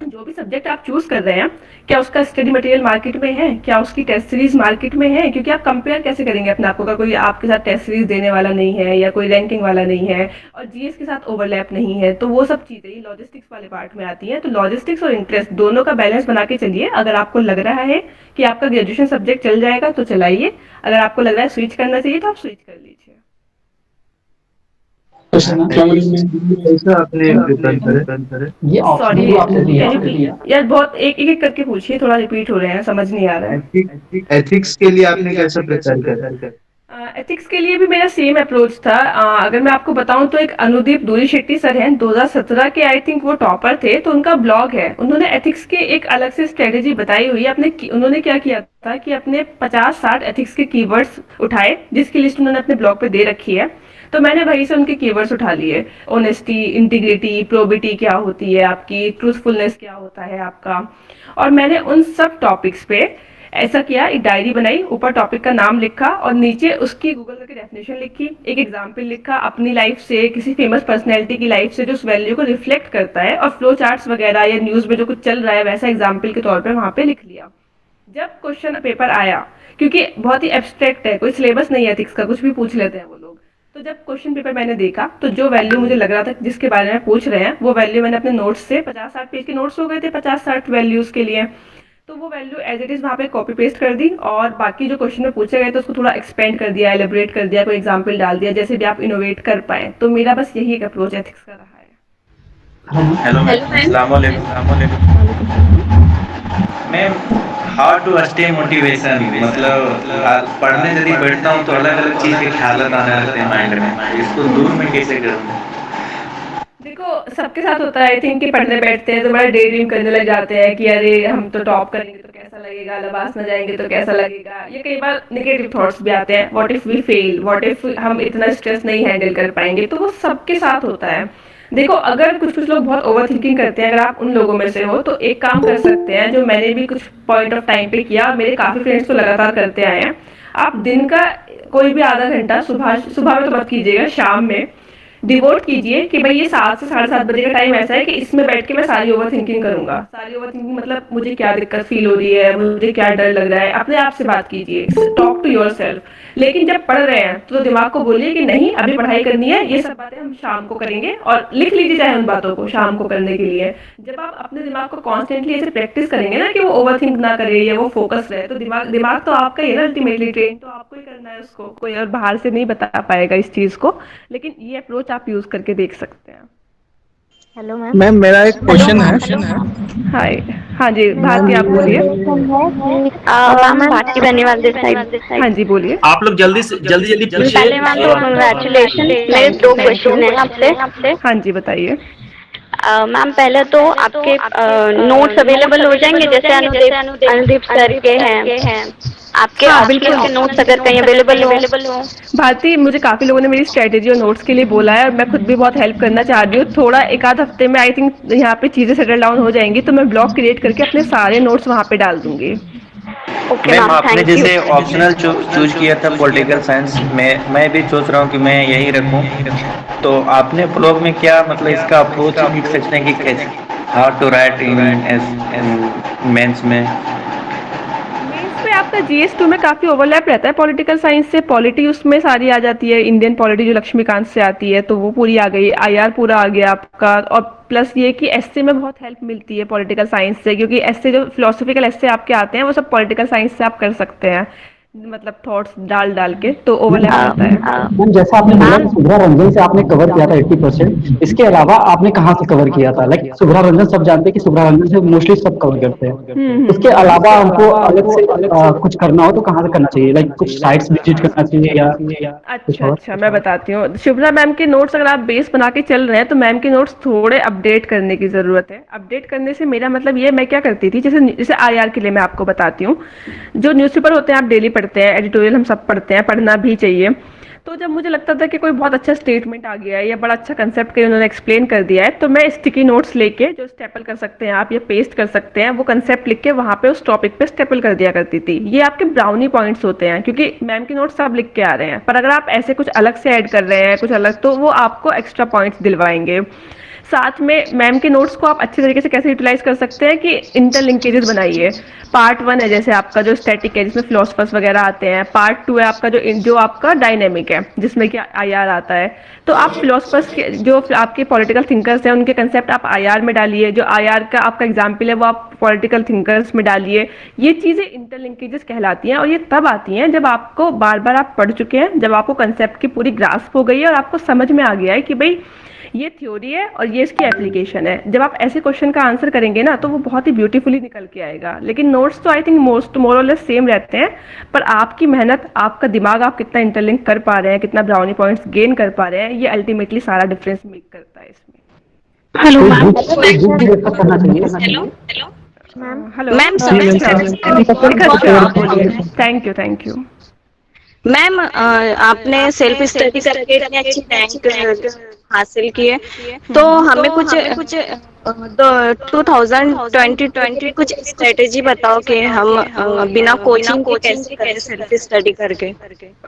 [SPEAKER 1] जो भी सब्जेक्ट आप चूज कर रहे हैं, क्या उसका स्टडी मटेरियल मार्केट में है, क्या उसकी टेस्ट सीरीज मार्केट में है? क्योंकि आप कंपेयर कैसे करेंगे अपने आप को, का कोई आपके साथ टेस्ट सीरीज देने वाला नहीं है, या कोई रैंकिंग वाला नहीं है, और जीएस के साथ ओवरलैप नहीं है, तो वो सब चीज़ें लॉजिस्टिक्स वाले पार्ट में आती हैं। तो लॉजिस्टिक्स और इंटरेस्ट दोनों का बैलेंस बना के चलिए। अगर आपको लग रहा है कि आपका ग्रेजुएशन सब्जेक्ट चल जाएगा तो चलाइए, अगर आपको लग रहा है स्विच करना चाहिए तो आप स्विच कर लीजिए।
[SPEAKER 6] ऐसा आपने प्रिपेयर करे?
[SPEAKER 4] ये ऑप्शन
[SPEAKER 1] सॉरी,
[SPEAKER 4] जो आपने दिया
[SPEAKER 1] यार बहुत एक एक करके पूछिए, थोड़ा रिपीट हो रहे हैं, समझ नहीं आ रहा है।
[SPEAKER 6] एथिक्स के लिए आपने कैसे प्रिपेयर करे?
[SPEAKER 1] एथिक्स के लिए भी मेरा सेम अप्रोच था। अगर मैं आपको बताऊं तो एक अनुदीप दूरी शेट्टी सर हैं, 2017 के आई थिंक वो टॉपर थे, तो उनका ब्लॉग है, उन्होंने एथिक्स के एक अलग से स्ट्रेटेजी बताई हुई है। उन्होंने क्या किया था कि अपने 50-60 एथिक्स के कीवर्ड्स उठाए, जिसकी लिस्ट उन्होंने अपने ब्लॉग पे दे रखी है। तो मैंने वहीं से उनके कीवर्ड्स उठा लिए। ऑनेस्टी, इंटीग्रिटी, प्रोबिटी क्या होती है आपकी, ट्रूथफुलनेस क्या होता है आपका, और मैंने उन सब टॉपिक्स पे ऐसा किया, एक डायरी बनाई, ऊपर टॉपिक का नाम लिखा और नीचे उसकी गूगल करके डेफिनेशन लिखी, एक एग्जाम्पल लिखा अपनी लाइफ से, किसी फेमस पर्सनैलिटी की लाइफ से जो उस वैल्यू को रिफ्लेक्ट करता है, और फ्लो चार्ट्स वगैरह या न्यूज में जो कुछ चल रहा है वैसा एग्जाम्पल के तौर पर वहां पे लिख लिया। जब क्वेश्चन पेपर आया, क्योंकि बहुत ही एब्स्ट्रैक्ट है, कोई सिलेबस नहीं है एथिक्स का, कुछ भी पूछ लेते हैं वो लोग, तो जब क्वेश्चन पेपर मैंने देखा तो जो वैल्यू मुझे लग रहा था जिसके बारे में पूछ रहे हैं, वो वैल्यू मैंने अपने नोट्स से, 50-60 पेज के नोट्स हो गए थे 50-60 वैल्यूज के लिए, तो वो वैल्यू एज इट इज वहाँ पे कॉपी पेस्ट कर दी, और बाकी जो क्वेश्चन में पूछे गए तो उसको थोड़ा एक्सपेंड कर दिया, एलिब्रेट कर दिया, कोई एग्जाम्पल डाल दिया, जैसे भी आप इनोवेट कर पाए। तो मेरा बस यही एक अप्रोच एथिक्स का रहा है।
[SPEAKER 8] हेलो मैम, अस्सलाम वालेकुम ma'am. How to stay motivation, मतलब पढ़ने यदि बैठता हूँ तो अलग अलग चीज के ख्याल आने लगते हैं माइंड में, इसको दूर में कैसे करूँ?
[SPEAKER 1] देखो सबके साथ होता है आई थिंक कि पढ़ने बैठते हैं तो बड़ा डे ड्रीम करने लग जाते हैं कि अरे हम तो टॉप करेंगे तो कैसा लगेगा, लबास में जाएंगे तो कैसा लगेगा। ये कई बार नेगेटिव थॉट्स भी आते हैं, what if we fail, what if हम इतना स्ट्रेस नहीं हैंडल कर पाएंगे। तो वो सबके साथ होता है। देखो अगर कुछ कुछ लोग बहुत ओवर थिंकिंग करते हैं, अगर आप उन लोगों में से हो तो एक काम कर सकते हैं, जो मैंने भी कुछ पॉइंट ऑफ टाइम पे किया, मेरे काफी फ्रेंड्स तो लगातार करते आए हैं। आप दिन का कोई भी आधा घंटा, सुबह में तो मत कीजिएगा, शाम में डिवोट कीजिए कि भाई ये 7 से 7:30 बजे का टाइम ऐसा है कि इसमें बैठ के मैं सारी ओवर थिंकिंग करूंगा। सारी ओवर थिंकिंग मतलब मुझे क्या दिक्कत फील हो रही है, मुझे क्या डर लग रहा है, अपने आप से बात कीजिए, टॉक टू योर सेल्फ। लेकिन जब पढ़ रहे हैं तो दिमाग को बोलिए कि नहीं अभी पढ़ाई करनी है, ये सब बातें हम शाम को करेंगे, और लिख लीजिए चाहे उन बातों को शाम को करने के लिए। जब आप अपने दिमाग को कॉन्स्टेंटली ऐसे प्रैक्टिस करेंगे ना कि वो ओवर थिंक ना करे या वो फोकस रहे, तो दिमाग तो आपका ही है ना, अल्टीमेटली ट्रेन तो आपको ही करना है उसको, कोई और बाहर से नहीं बता पाएगा इस चीज को। लेकिन ये अप्रोच आप यूज करके देख सकते हैं।
[SPEAKER 3] Hello ma'am.
[SPEAKER 6] मैम मेरा एक क्वेश्चन है।
[SPEAKER 1] हाय, हाँ जी भारती आप बोलिए।
[SPEAKER 3] Ma'am Bharti Beniwal this side.
[SPEAKER 1] हाँ जी बोलिए।
[SPEAKER 2] आप लोग जल्दी जल्दी पूछिए।
[SPEAKER 3] पहले मैम तो कंग्रेचुलेशन, मेरे 2 क्वेश्चन हैं आपसे।
[SPEAKER 1] हाँ जी बताइए।
[SPEAKER 3] मैम पहले तो आपके नोट्स अवेलेबल हो जाएंगे जैसे अनुदीप सर के हैं, आपके
[SPEAKER 1] हाँ,
[SPEAKER 3] ऑप्शनल
[SPEAKER 1] बिल्कुल।
[SPEAKER 3] के नोट्स अगर कहीं अवेलेबल हो।
[SPEAKER 1] भारती, मुझे काफ़ी लोगों ने मेरी स्ट्रेटेजी और नोट्स के लिए बोला है और मैं खुद भी बहुत हेल्प करना चाह रही हूँ। थोड़ा एक आध हफ्ते में आई थिंक यहाँ पे चीज़ें सेटल डाउन हो जाएंगी, तो मैं ब्लॉग क्रिएट करके अपने सारे नोट्स वहाँ पे डाल दूंगी।
[SPEAKER 3] ओके
[SPEAKER 8] मैम
[SPEAKER 3] मैम,
[SPEAKER 8] आपने
[SPEAKER 3] थैंक यू।
[SPEAKER 8] जैसे ऑप्शनल चूज किया था पॉलिटिकल साइंस में, मैं भी सोच रहा हूँ कि मैं यही रखूँ। तो आपने ब्लॉग में क्या मतलब इसका अप्रोच लिख सकते हैं कि कैसे, how to write in mains में।
[SPEAKER 1] मेंस में आपका जीएस 2 में काफ़ी ओवरलैप रहता है पॉलिटिकल साइंस से। पॉलिटी उसमें सारी आ जाती है, इंडियन पॉलिटी जो लक्ष्मीकांत से आती है तो वो पूरी आ गई, आईआर पूरा आ गया आपका। और प्लस ये कि एससे में बहुत हेल्प मिलती है पॉलिटिकल साइंस से, क्योंकि एससे जो फिलोसफिकल एससे आपके आते हैं वो सब पॉलिटिकल साइंस से आप कर सकते हैं, मतलब थॉट्स डाल डाल के, तो ओवरलैप रहता है।
[SPEAKER 4] मैम जैसा आपने बोला कि शुभ्रा रंजन से आपने कवर किया था 80%, इसके अलावा आपने कहाँ से कवर किया था? लाइक शुभ्रा रंजन सब जानते हैं कि शुभ्रा रंजन से मोस्टली सब कवर करते हैं, इसके अलावा हमको अलग से कुछ करना हो तो कहाँ से करना चाहिए? लाइक कुछ साइट्स विजिट करना चाहिए या कुछ
[SPEAKER 1] अच्छा
[SPEAKER 4] और?
[SPEAKER 1] अच्छा, मैं बताती हूँ। शुभ्रा मैम के नोट्स अगर आप बेस बना के चल रहे हैं तो मैम के नोट्स थोड़े अपडेट करने की ज़रूरत है। अपडेट करने से मेरा मतलब ये, मैं क्या करती थी, जैसे जैसे आईआर के लिए मैं आपको बताती हूँ। जो न्यूज़पेपर होते हैं आप डेली पढ़ते हैं, एडिटोरियल हम सब पढ़ते हैं, पढ़ना भी चाहिए। तो जब मुझे लगता था कि कोई बहुत अच्छा स्टेटमेंट आ गया है या बड़ा अच्छा कंसेप्ट कहीं उन्होंने एक्सप्लेन कर दिया है, तो मैं स्टिकी नोट्स लेके, जो स्टेपल कर सकते हैं आप या पेस्ट कर सकते हैं, वो कंसेप्ट लिख के वहाँ पे उस टॉपिक पे स्टेपल कर दिया करती थी। ये आपके ब्राउनी पॉइंट्स होते हैं, क्योंकि मैम के नोट्स सब लिख के आ रहे हैं, पर अगर आप ऐसे कुछ अलग से ऐड कर रहे हैं कुछ अलग, तो वो आपको एक्स्ट्रा पॉइंट्स दिलवाएंगे। साथ में मैम के नोट्स को आप अच्छे तरीके से कैसे यूटिलाइज कर सकते हैं कि इंटरलिंकेजेस बनाइए। पार्ट 1 है जैसे आपका जो स्टैटिक है, जिसमें फिलोसफर्स वगैरह आते हैं। पार्ट 2 है आपका जो आपका डायनेमिक है, जिसमें कि आईआर आता है। तो आप फिलोसफर्स के जो आपके पॉलिटिकल थिंकर्स हैं उनके कंसेप्ट आप आईआर में डालिए, जो आईआर का आपका एग्जाम्पल है वो आप पॉलिटिकल थिंकर्स में डालिए। ये चीज़ें इंटरलिंकेजेस कहलाती हैं, और ये तब आती हैं जब आपको बार बार आप पढ़ चुके हैं, जब आपको कंसेप्ट की पूरी ग्रास्प हो गई है और आपको समझ में आ गया है कि भाई ये थ्योरी है और ये इसकी एप्लीकेशन है। जब आप ऐसे क्वेश्चन का आंसर करेंगे ना, तो वो बहुत ही ब्यूटीफुली निकल के आएगा। लेकिन नोट्स तो आई थिंक मोर और लेस सेम रहते हैं, पर आपकी मेहनत, आपका दिमाग, आप कितना इंटरलिंक कर पा रहे हैं, कितना ब्राउनी पॉइंट्स गेन कर पा रहे हैं, ये अल्टीमेटली सारा डिफरेंस मेक करता है इसमें।
[SPEAKER 3] Hello ma'am.
[SPEAKER 4] एक बुक भी रेफर करना चाहिए।
[SPEAKER 3] Hello
[SPEAKER 1] hello
[SPEAKER 3] ma'am,
[SPEAKER 1] thank you thank you.
[SPEAKER 3] Ma'am आपने सेल्फ स्टडी करके इतनी अच्छी रैंक हासिल की है, तो हमें कुछ 2020 कुछ स्ट्रेटेजी बताओ कि हम बिना कोचिंग के कैसे करें सेल्फ स्टडी करके।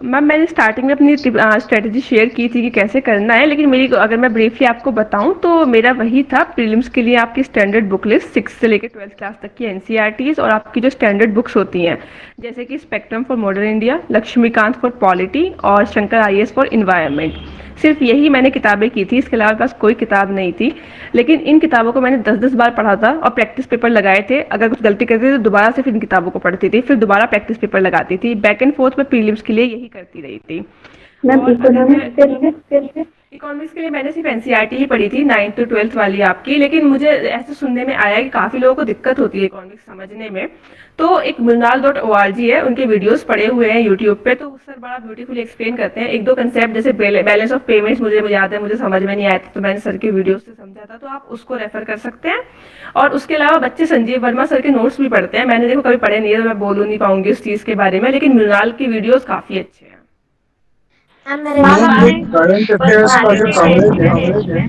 [SPEAKER 1] मैम मैंने स्टार्टिंग में अपनी स्ट्रेटजी शेयर की थी कि कैसे करना है, लेकिन मेरी अगर मैं ब्रीफली आपको बताऊं तो मेरा वही था। प्रीलिम्स के लिए आपकी स्टैंडर्ड बुक लिस्ट 6 से लेकर 12th क्लास तक की एनसीईआरटीज और आपकी जो स्टैंडर्ड बुक्स होती हैं, जैसे कि spectrum for modern India, Laxmikanth for polity और शंकर आईएएस फॉर इन्वायरमेंट, सिर्फ यही मैंने किताबें की थी। इसके अलावा मेरे पास कोई किताब नहीं थी, लेकिन इन किताबों को मैंने 10-10 बार पढ़ा था और प्रैक्टिस पेपर लगाए थे। अगर कुछ गलती करती थी तो दोबारा से फिर इन किताबों को पढ़ती थी, फिर दोबारा प्रैक्टिस पेपर लगाती थी। बैक एंड फोर्थ में प्रीलिम्स के लिए यही करती रही थी। इकोनॉमिक्स के लिए मैंने सिर्फ एनसीईआरटी ही पढ़ी थी, 9th to 12th वाली आपकी। लेकिन मुझे ऐसे सुनने में आया कि काफ़ी लोगों को दिक्कत होती है इकोनॉमिक्स समझने में, तो एक mrinal.org है, उनके वीडियोस पड़े हुए हैं यूट्यूब पे, तो सर बड़ा ब्यूटीफुली एक्सप्लेन करते हैं। एक दो कंसेप्ट जैसे बैलेंस ऑफ पेमेंट्स मुझे याद है, मुझे समझ में नहीं आया था तो मैंने सर के वीडियो से समझा था, तो आप उसको रेफर कर सकते हैं। और उसके अलावा बच्चे संजीव वर्मा सर के नोट्स भी पढ़ते हैं। मैंने देखो कभी पढ़े नहीं है तो मैं बोल नहीं पाऊंगी उस चीज़ के बारे में, लेकिन मृणाल की वीडियोस काफ़ी अच्छे हैं।
[SPEAKER 6] करंट अफेयर्स का जो कवरेज है,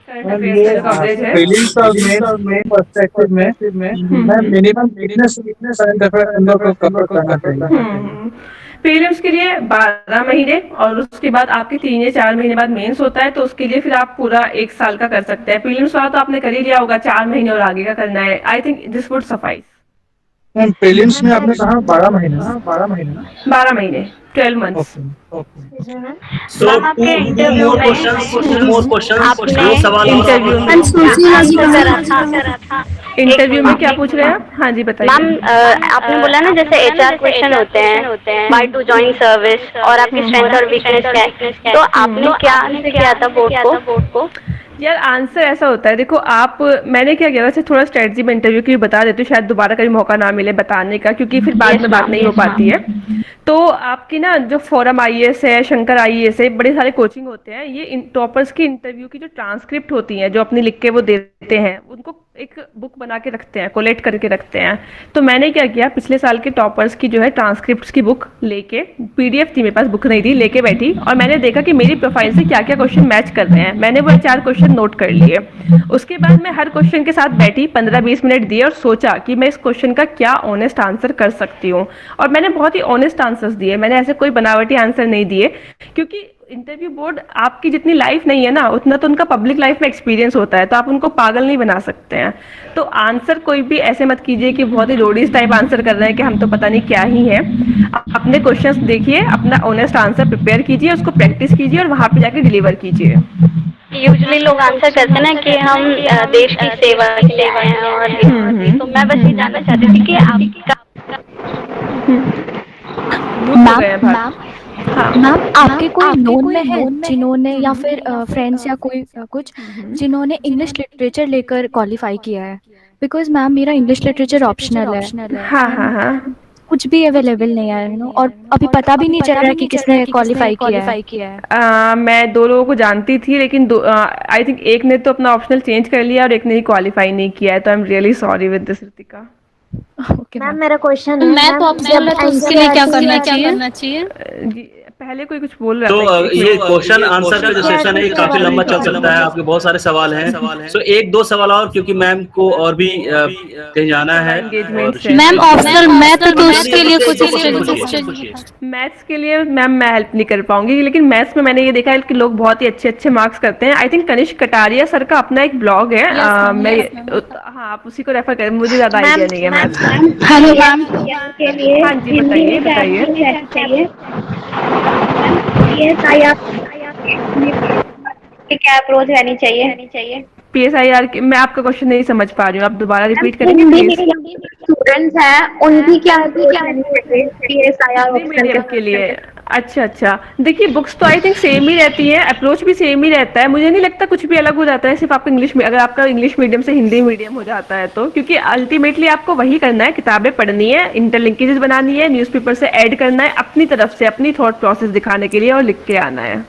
[SPEAKER 1] करंट अफेयर्स का जो कवरेज है,
[SPEAKER 6] प्रीलिम्स और मेन पर्सपेक्टिव में मैं मिनिमम कितने करंट अफेयर हम लोग को कवर करना चाहिए?
[SPEAKER 1] प्रीलिम्स के लिए 12 महीने और उसके बाद आपके 3 या 4 महीने बाद मेंस होता है, तो उसके लिए फिर आप पूरा 1 साल का कर सकते हैं। प्रीलिम्स वाला तो आपने कर ही लिया होगा, 4 महीने और आगे का करना है। I think this would suffice.
[SPEAKER 6] Prelims में आपने कहा 12 महीने
[SPEAKER 1] 12 महीने 12 months.
[SPEAKER 2] So two more questions, दो सवाल और।
[SPEAKER 1] इंटरव्यू में क्या पूछ रहे हैं आप? हाँ जी बताइए
[SPEAKER 3] मैम आपने बोला ना जैसे एचआर क्वेश्चन होते हैं, व्हाई टू जॉइन सर्विस और आपकी स्ट्रेंथ और वीकनेस क्या है, तो आपने क्या आंसर किया था बोर्ड को?
[SPEAKER 1] यार आंसर ऐसा होता है, देखो आप, मैंने क्या किया था, थोड़ा स्ट्रेटजी में इंटरव्यू की बता देती हूँ, शायद दोबारा कभी मौका ना मिले बताने का, क्योंकि फिर बाद में बात नहीं हो पाती है। तो आपकी ना जो फोरम आईएएस है, शंकर आईएएस है, बड़े सारे कोचिंग होते हैं, ये इन टॉपर्स की इंटरव्यू की जो ट्रांसक्रिप्ट होती है, जो अपनी लिख के वो देते हैं, उनको एक बुक बना के रखते हैं, कोलेक्ट करके रखते हैं। तो मैंने क्या किया, पिछले साल के टॉपर्स की जो है ट्रांसक्रिप्ट्स की बुक लेके, पीडीएफ थी मेरे पास, बुक नहीं थी, लेके बैठी और मैंने देखा कि मेरी प्रोफाइल से क्या क्या क्वेश्चन मैच कर रहे हैं। मैंने वो 4 क्वेश्चन नोट कर लिए। उसके बाद मैं हर क्वेश्चन के साथ बैठी, 15-20 मिनट दिए और सोचा कि मैं इस क्वेश्चन का क्या ऑनेस्ट आंसर कर सकती हूँ। और मैंने बहुत ही ऑनेस्ट आंसर्स दिए, मैंने ऐसे कोई बनावटी आंसर नहीं दिए, क्योंकि इंटरव्यू बोर्ड आपकी जितनी लाइफ नहीं है ना, उतना तो उनका पब्लिक लाइफ में एक्सपीरियंस होता है, तो आप उनको पागल नहीं बना सकते हैं। तो आंसर कोई भी ऐसे मत कीजिए कि बहुत ही रोडीज टाइप आंसर कर रहे हैं कि हम तो पता नहीं क्या ही है। अपने क्वेश्चंस देखिए, अपना ऑनेस्ट आंसर प्रिपेयर कीजिए, उसको प्रैक्टिस कीजिए और वहां पे जाके डिलीवर कीजिए।
[SPEAKER 3] यूजुअली लोग आंसर करते हैं ना कि हम देश की सेवा के लिए आए हैं, और तो मैं बस ये जानना चाहती थी कि आपका
[SPEAKER 7] मैम मैम आपके कोई नोन में है जिन्होंने या फिर फ्रेंड्स या कोई कुछ जिन्होंने इंग्लिश लिटरेचर लेकर क्वालिफाई किया है? बिकॉज मैम मेरा इंग्लिश लिटरेचर ऑप्शनल है।
[SPEAKER 1] हाँ हाँ हाँ,
[SPEAKER 7] कुछ भी अवेलेबल नहीं है, यू नो, और अभी पता भी नहीं चल रहा है कि किसने क्वालिफाई किया है।
[SPEAKER 1] मैं 2 लोगों को जानती थी, लेकिन आई थिंक एक ने तो अपना ऑप्शनल चेंज कर लिया और एक ने ही क्वालिफाई नहीं किया है, तो I am really sorry with this, Ritika.
[SPEAKER 7] Okay
[SPEAKER 9] ma'am मेरा क्वेश्चन है,
[SPEAKER 10] मैं तो ऑप्शनल है तो उसके लिए क्या करना चाहिए?
[SPEAKER 1] जी, पहले कोई कुछ बोल रहा
[SPEAKER 2] तो
[SPEAKER 1] था।
[SPEAKER 2] ये क्वेश्चन आंसर का जो सेशन है ये काफी लंबा चल सकता है, आपके बहुत सारे सवाल हैं। सो 1-2 सवाल और, क्योंकि मैम को और भी कहीं जाना है।
[SPEAKER 10] मैम ऑप्शनल मैथ तो उसके लिए कुछ
[SPEAKER 1] मैथ्स के लिए मैम मैं हेल्प नहीं कर पाऊंगी, लेकिन मैथ्स में मैंने ये देखा है कि लोग बहुत ही अच्छे अच्छे मार्क्स करते हैं। I think Kanishak Kataria sir का अपना एक ब्लॉग है, मैं हाँ आप उसी को रेफर करें, मुझे ज्यादा आइडिया नहीं है मैथ्स का।
[SPEAKER 10] हेलो मैम,
[SPEAKER 1] हाँ जी बताइए बताइए।
[SPEAKER 3] क्या अप्रोच रहनी चाहिए?
[SPEAKER 1] PSIR की मैं आपका क्वेश्चन नहीं समझ पा रही हूँ, आप दोबारा रिपीट करेंगे प्लीज?
[SPEAKER 3] स्टूडेंट्स हैं, उनकी क्या PSIR
[SPEAKER 1] मीडियम के लिए, अच्छा, देखिए बुक्स तो आई थिंक सेम ही रहती है, अप्रोच भी सेम ही रहता है, मुझे नहीं लगता कुछ भी अलग हो जाता है, सिर्फ आपका इंग्लिश में, अगर आपका इंग्लिश मीडियम से हिंदी मीडियम हो जाता है तो, क्योंकि अल्टीमेटली आपको वही करना है, किताबें पढ़नी है, इंटरलिंकेजेस बनानी है, न्यूज़पेपर से ऐड करना है, अपनी तरफ से अपनी थॉट प्रोसेस दिखाने के लिए और लिख के आना है।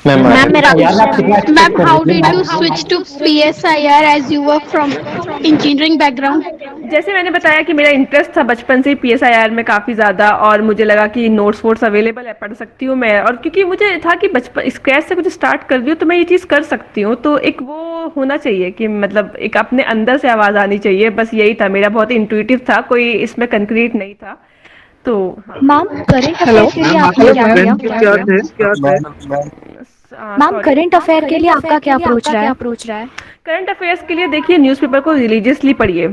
[SPEAKER 9] मैम मेरा
[SPEAKER 10] ma'am how did you switch to PSIR as you were from engineering background?
[SPEAKER 1] जैसे मैंने बताया कि मेरा इंटरेस्ट था बचपन से ही PSIR में काफ़ी ज़्यादा, और मुझे लगा कि नोट्स वोट्स अवेलेबल है, पढ़ सकती हूँ मैं, और क्योंकि मुझे था कि बचपन स्क्रैच से कुछ स्टार्ट कर रही हूँ तो मैं ये चीज़ कर सकती हूँ, तो एक वो होना चाहिए कि मतलब एक अपने अंदर से आवाज़ आनी चाहिए, बस यही था मेरा, बहुत इंट्यूटिव था, कोई इसमें कंक्रीट नहीं था। तो
[SPEAKER 7] मैम करंट अफेयर के लिए आपने क्या किया? मैम करंट अफेयर के लिए आपका क्या अप्रोच रहा है?
[SPEAKER 1] करंट अफेयर्स के लिए देखिए, न्यूज़पेपर को रिलीजियसली पढ़िए।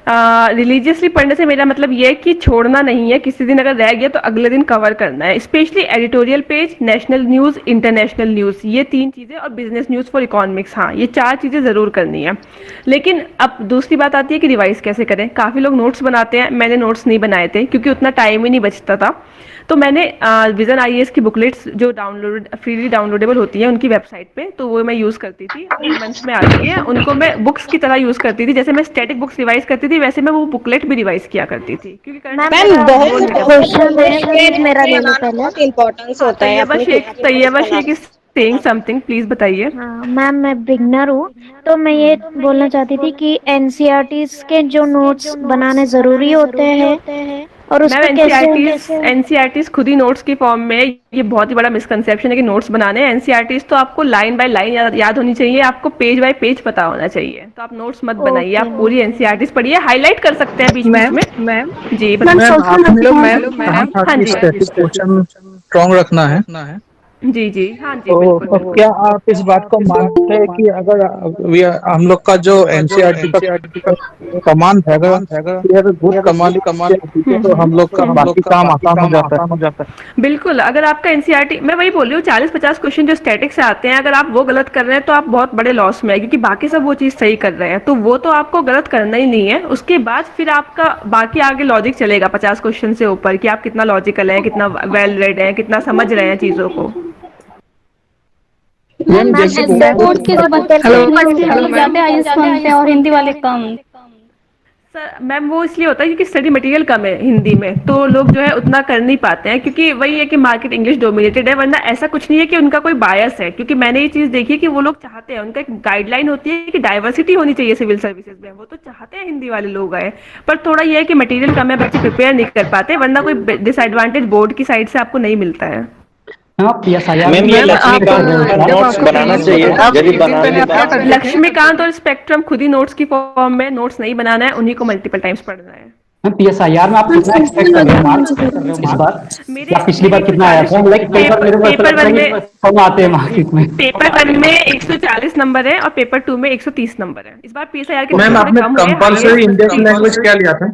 [SPEAKER 1] रिलीजियसली पढ़ने से मेरा मतलब ये है कि छोड़ना नहीं है, किसी दिन अगर रह गया तो अगले दिन कवर करना है, specially editorial page, national news, international news, ये 3 चीज़ें, और बिजनेस न्यूज़ फॉर इकोनॉमिक्स, हाँ ये 4 चीज़ें ज़रूर करनी है। लेकिन अब दूसरी बात आती है कि रिवाइज कैसे करें। काफ़ी लोग नोट्स बनाते हैं, मैंने नोट्स नहीं बनाए थे क्योंकि उतना टाइम ही नहीं बचता था, तो मैंने विजन IAS की बुकलेट्स जो फ्रीली डाउनलोडेबल होती है उनकी वेबसाइट पे, तो वो मैं यूज़ करती थी, मंच में आती है, उनको मैं बुक्स की तरह यूज़ करती थी, जैसे मैं स्टैटिक बुक्स रिवाइज करती थी वैसे मैं वो बुकलेट भी रिवाइज किया करती थी, क्योंकि Taiyaba Shaikh is saying something, please बताइए।
[SPEAKER 9] मैम मैं बिगनर हूँ, तो मैं ये बोलना चाहती थी कि NCERTs के जो नोट्स बनाने जरूरी होते हैं, और उसको कैसे
[SPEAKER 1] NCERTs खुद ही नोट्स की फॉर्म में, ये बहुत ही बड़ा मिसकंसेप्शन है कि नोट्स बनाने हैं। NCERTs तो आपको लाइन बाय लाइन याद होनी चाहिए, आपको पेज बाय पेज पता होना चाहिए, तो आप नोट्स मत बनाइए, आप पूरी NCERTs पढ़िए, हाईलाइट कर सकते हैं बीच बीच में। मैम जी
[SPEAKER 6] क्वेश्चन स्ट्रॉन्ग रखना है।
[SPEAKER 1] जी हाँ जी,
[SPEAKER 6] तो क्या आप इस बात को मानते हैं कि अगर हम लोग का जो NCERT का कमांड है, अगर गुड कमांड तो हम लोग का बाकी काम आसान हो जाता है।
[SPEAKER 1] बिल्कुल, अगर आपका NCERT, मैं वही बोल रही हूँ, 40-50 क्वेश्चन जो स्टैटिक से आते हैं, अगर आप वो गलत कर रहे हैं तो आप बहुत बड़े लॉस में है, क्योंकि बाकी सब वो चीज़ सही कर रहे हैं, तो वो तो आपको गलत करना ही नहीं है। उसके बाद फिर आपका बाकी आगे लॉजिक चलेगा 50 क्वेश्चन से ऊपर, कि आप कितना लॉजिकल हैं, कितना वेल रेड हैं, कितना समझ रहे हैं चीज़ों को।
[SPEAKER 10] बोर्ड के ज्यादा IAS बनते हैं और हिंदी वाले कम।
[SPEAKER 1] सर मैम वो इसलिए होता है क्योंकि स्टडी मटेरियल कम है हिंदी में, तो लोग जो है उतना कर नहीं पाते हैं, क्योंकि वही है कि मार्केट इंग्लिश डोमिनेटेड है, वरना ऐसा कुछ नहीं है कि उनका कोई बायस है। क्योंकि मैंने ये चीज देखी है कि वो लोग चाहते हैं, उनका एक गाइडलाइन होती है कि डाइवर्सिटी होनी चाहिए सिविल सर्विसेज में, वो तो चाहते हैं हिंदी वाले लोग आए, पर थोड़ा ये है कि मटेरियल कम है, बच्चे प्रिपेयर नहीं कर पाते, वरना कोई डिसएडवांटेज बोर्ड की साइड से आपको नहीं मिलता है।
[SPEAKER 8] मैम ये लक्ष्मीकांत का नोट्स बनाना चाहिए, यदि बनाने
[SPEAKER 1] लक्ष्मीकांत और स्पेक्ट्रम खुद ही नोट्स की फॉर्म में, नोट्स नहीं बनाना है, उन्हीं को मल्टीपल टाइम्स पढ़ना है।
[SPEAKER 4] PSIR में आप कितना एक्सपेक्ट कर रहे हैं मार्क्स इस बार, या पिछली बार कितना आया था? लाइक पेपर वन में कम आते हैं मार्क्स में।
[SPEAKER 1] पेपर वन में 140 नंबर है और पेपर 2 में 130 नंबर है। इस बार PSIR के
[SPEAKER 6] मैम आपने कंपल्सरी इंडियन लैंग्वेज क्या लिया था?